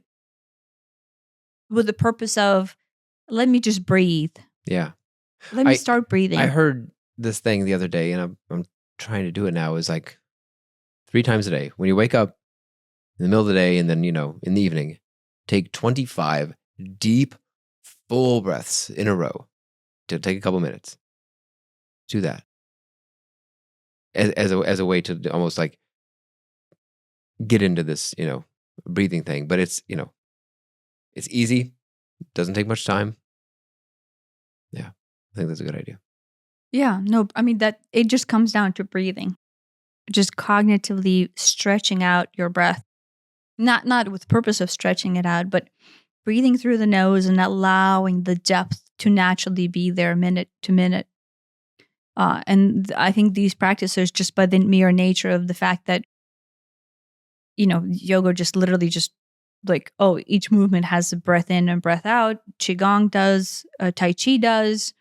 Speaker 1: with the purpose of, let me just breathe.
Speaker 2: Yeah.
Speaker 1: Let me start breathing.
Speaker 2: I heard this thing the other day, and I'm trying to do it now, is like 3 times a day. When you wake up in the middle of the day and then, in the evening, take 25 deep, full breaths in a row. To take a couple minutes. Do that. As a way to almost like get into this, breathing thing. But it's, it's easy. Doesn't take much time. Yeah. I think that's a good idea.
Speaker 1: Yeah. No, I mean, that it just comes down to breathing. Just cognitively stretching out your breath. Not with the purpose of stretching it out, but breathing through the nose and allowing the depth to naturally be there minute to minute. And I think these practices, just by the mere nature of the fact that, yoga just literally just like, each movement has a breath in and breath out. Qigong does, Tai Chi does.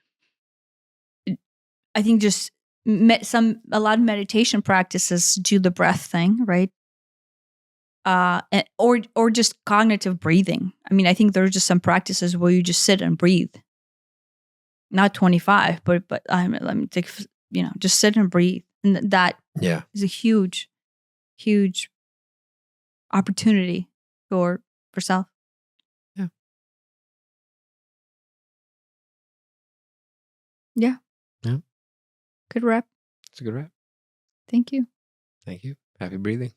Speaker 1: I think just a lot of meditation practices do the breath thing, right? Or just cognitive breathing. I mean, I think there are just some practices where you just sit and breathe. Not 25, but let me take, just sit and breathe. And that is a huge, huge opportunity for self.
Speaker 2: Yeah.
Speaker 1: Yeah.
Speaker 2: Yeah.
Speaker 1: Good wrap.
Speaker 2: It's a good wrap.
Speaker 1: Thank you.
Speaker 2: Thank you. Happy breathing.